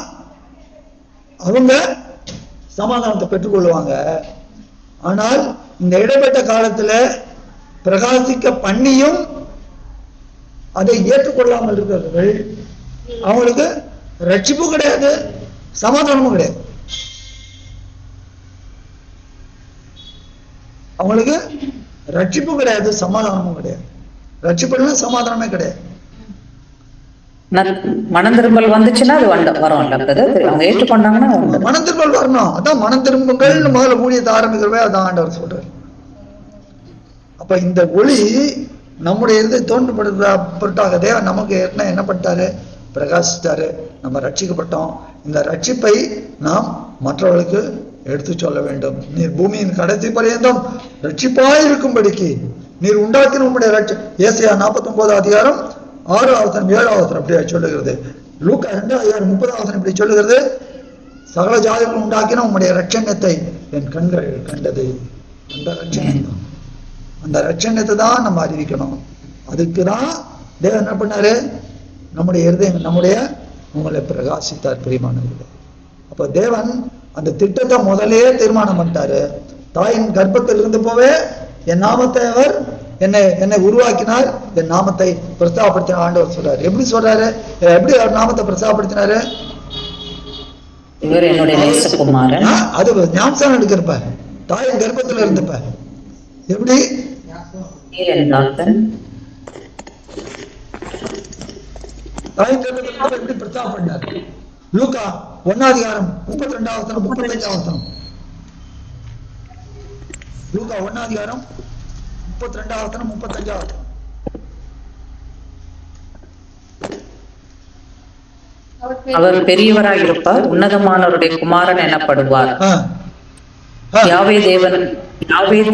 அவங்க சமாதானத்தை பெற்றுக்கொள்வாங்க. ஆனால் இந்த இடைப்பட்ட காலத்துல பிரகாசிக்க பண்ணியும் அதை ஏற்றுக்கொள்ளாமல் இருக்கிறவர்கள் அவங்களுக்கு ரட்சிப்பு கிடையாது, சமாதானமும் கிடையாது. அவங்களுக்கு ரட்சிப்பு கிடையாது, சமாதானமும் கிடையாது. ரட்சிப்பு சமாதானமே கிடையாது. மனம் திரும்பல் வந்துச்சுன்னா அது வரும். அவங்க ஏற்றுக்கொண்டாங்கன்னா மனம் திரும்பல் வரணும். அதான் மனம் திரும்புங்கள் முதல்ல ஊழியத்தை ஆரம்பிக்கிறவே அதான் ஆண்டவர் சொல்றாரு. அப்ப இந்த ஒளி நம்முடைய இதை தோன்றப்படுத்தாக தேவன் நமக்கு என்ன பண்ணிட்டாரு, பிரகாசித்தாரு. நம்ம ரட்சிக்கப்பட்டோம். இந்த ரட்சிப்பை நாம் மற்றவர்களுக்கு எடுத்து சொல்ல வேண்டும். நீர் பூமியின் கடைசி பரியந்தம் ரட்சிப்பாய் இருக்கும்படிக்கு நீர் உண்டாக்கின உங்களுடைய ஏசாயா 49 அதிகாரம் 6 7 அப்படியே சொல்லுகிறது. லூக்கா 2:30 இப்படி சொல்லுகிறது. சகல ஜாதிகளும் உண்டாக்கின உங்களுடைய ரட்சணத்தை என் கண்கள் கண்டது. அந்த ரட்சணம், அந்த ரட்சணத்தை தான் நம்ம அறிவிக்கணும். அதுக்குதான் தேவன் என்ன பண்ணாரு, நம்முடைய இருதயம் நம்முடைய உங்களை பிரகாசித்தார் பிரியமானவர்களே. அப்ப தேவன் அந்த திட்டத்தை முதலே தீர்மானம் பண்ணிட்டாரு. தாயின் கர்ப்பத்தில் இருந்து போவே என் நாமத்தை அவர் என்னை உருவாக்கினார், என் நாமத்தை பிரஸ்தாபப்படுத்தினார் ஆண்டவர் சொல்றாரு. எப்படி சொல்றாரு, எப்படி அவர் நாமத்தை பிரஸ்தாபப்படுத்தினாரு? இவர் என்னுடைய நேசகுமாரன். அது ஞானஸ்நானம் எடுக்கிறப்ப தாயின் கர்ப்பத்தில் இருந்தப்ப எப்படி தாயின் கர்ப்பத்தில் எப்படி பிரஸ்தாபம் பண்ணார்? லூக்கா 1 அதிகாரம் 32 35. லூக்கா 1 அதிகாரம் 32 35. அவர் பெரியவராய் இருப்பார், உன்னதமானவருடைய குமாரன் எனப்படுவார். யாவே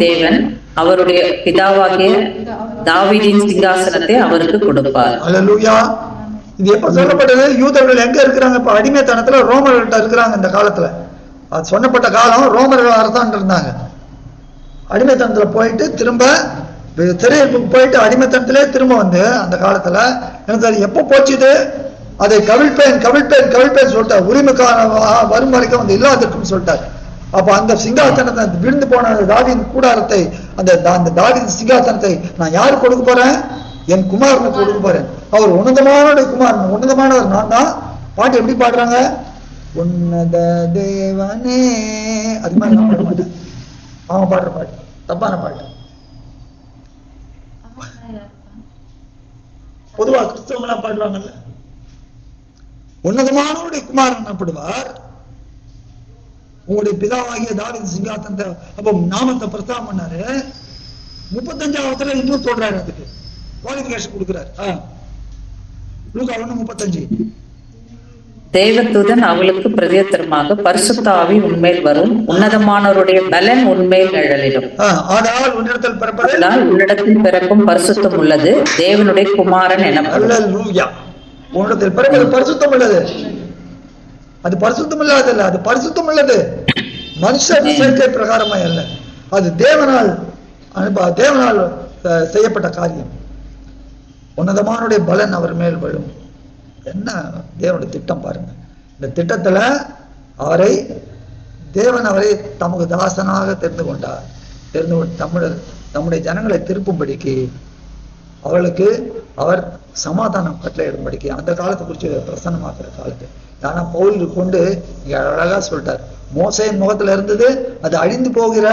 தேவன் அவருடைய பிதாவாகிய தாவீதின் சிங்காசனத்தை அவருக்கு கொடுப்பார். அல்லேலூயா. இது எப்ப சொல்லப்பட்டது? யூதர்கள் எங்க இருக்கிறாங்க? இப்ப அடிமைத்தனத்துல ரோமர்கள்ட்ட இருக்கிறாங்க. இந்த காலத்துல அது சொன்னப்பட்ட காலம் ரோமர்கள் அரசாண்டு இருந்தாங்க. அடிமைத்தனத்துல போயிட்டு திரும்ப திரையிற்கு போயிட்டு அடிமைத்தனத்திலே திரும்ப வந்து அந்த காலத்துல எனக்கு எப்ப போச்சுது, அதை கவிழ்ப்பேன் சொல்லிட்டார். உரிமைக்கான வரும் வரைக்கும் வந்து இல்லாதிருக்கும் சொல்லிட்டார். அப்ப அந்த சிங்காசனத்தை விழுந்து போன தாவீதின் கூடாரத்தை அந்த தாவீதின் சிங்காசனத்தை நான் யாருக்கு கொடுக்க போறேன்? என் குமாரனுக்கு கொடுக்க போறேன். அவர் உன்னதமான குமாரன், உன்னதமானவர் நான் தான். பாட்டு எப்படி பாடுறாங்க? உன்னத தேவனே. அது மாதிரி நான் பாட மாட்டேன். அவங்க பாடுற பாட்டு தப்பான பாட்டு. பொதுவா கிறிஸ்தவங்க எல்லாம் பாடுவாங்கல்ல, உன்னதமானவருடைய குமாரன் எனப்படுவார், உங்களுடைய பிதாவாகிய தாவீது சிங்காசனத்தை அப்ப நாமத்தை பிரஸ்தாபம் பண்ணாரு. 35 இன்னும் சொல்றாரு, அதுக்கு குவாலிபிகேஷன் கொடுக்கிறார். லூக்கா 1:35. தேவதூதன் அவளுக்கு பிரதியுத்தரமாக பரிசுத்த ஆவி உன்மேல் வரும், உன்னதமானவருடைய பலன் உன்மேல் நிழலிடும். ஆதலால் உன்னிடத்தில் பிறப்பது உன்னிடத்தில் பிறக்கும் பரிசுத்தம் உள்ளது, தேவனுடைய குமாரன் எனப்படும். அல்லேலூயா. உன்னிடத்தில் பிறப்பது பரிசுத்தம் உள்ளது. அது பரிசுத்தம் இல்லாத இல்ல, அது பரிசுத்தம் உள்ளது. மனுஷ சேர்க்கை பிரகாரமாய் அல்ல, அது தேவனால் செய்யப்பட்ட காரியம். உன்னதமானுடைய பலன் அவர் மேல் விழும். என்ன தேவனுடைய திட்டம் பாருங்க. இந்த திட்டத்துல தேவன் அவரை தமக்கு தாசனாக தெரிந்து கொண்டார். தம்முடைய ஜனங்களை திருப்பும்படிக்கு, அவர்களுக்கு அவர் சமாதானம் கட்டளையிடும்படிக்கு, அந்த காலத்தை குறித்து பிரசன்னமாக்குற காலத்து. ஆனா பவுல் கொண்டு இங்க அழகா சொல்லிட்டார், மோசையின் முகத்துல இருந்தது அது அழிந்து போகிற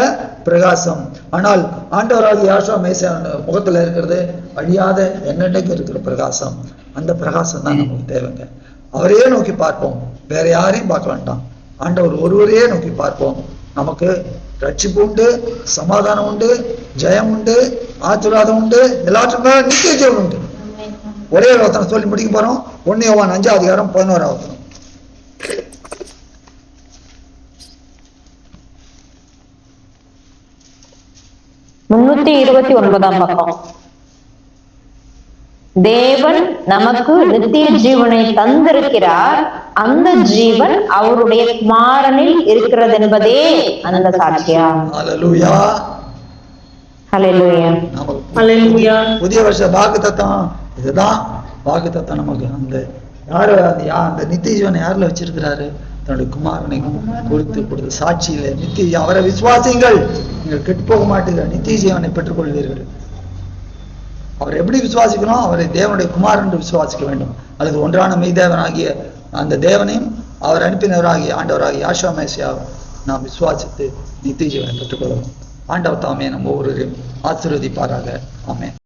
பிரகாசம், ஆனால் ஆண்டவராகிய யெகோவா மேசியாவின் முகத்துல இருக்கிறது அழியாத என்னென்னைக்கு இருக்கிற பிரகாசம். அந்த பிரகாசம் தான் நமக்கு தேவைங்க. அவரையே நோக்கி பார்ப்போம், வேற யாரையும் பார்க்க வேண்டாம். ஆண்டவர் ஒருவரையே நோக்கி பார்ப்போம். நமக்கு ரட்சிப்பு உண்டு, சமாதானம் உண்டு, ஜெயம் உண்டு, ஆசீர்வாதம் உண்டு, எல்லாற்றுக்கும் நித்திய ஜீவன் உண்டு. ஒரே வசனம் சொல்லி முடிக்க போறோம். 1 யோவான் 5 அதிகாரம் 11 வசனம். பக்கம். தேவன் நமக்கு நித்திய ஜீவனை தந்திருக்கிறார், அந்த ஜீவன் அவருடைய குமாரனில் இருக்கிறது என்பதே அந்த சாட்சியா. அல்லேலூயா. அல்லேலூயா. புதிய வருஷ வாக்குத்தத்தம் இதுதான். வாக்குத்தத்தம் நமக்கு அந்த யாரு அந்த நித்திய ஜீவனை யாரில் வச்சிருக்கிறாரு? தன்னுடைய குமாரனை கொடுத்து சாட்சியில நித்திய அவரை விசுவாசிங்கள், நீங்கள் கெட்டு போக மாட்டீர்கள், நித்திய ஜீவனை பெற்றுக்கொள்வீர்கள். அவர் எப்படி விசுவாசிக்கணும்? அவரை தேவனுடைய குமாரன் என்று விசுவாசிக்க வேண்டும். அல்லது ஒன்றான மெய்தேவனாகிய அந்த தேவனையும் அவர் அனுப்பினவராகிய ஆண்டவராகிய யாஷா மேசியாவும் நாம் விசுவாசித்து நித்திய ஜீவனை பெற்றுக்கொள்ளவும். ஆண்டவர் தாமே நம்ம ஒவ்வொருவரையும் ஆசீர்வதிப்பாராக. ஆமென்.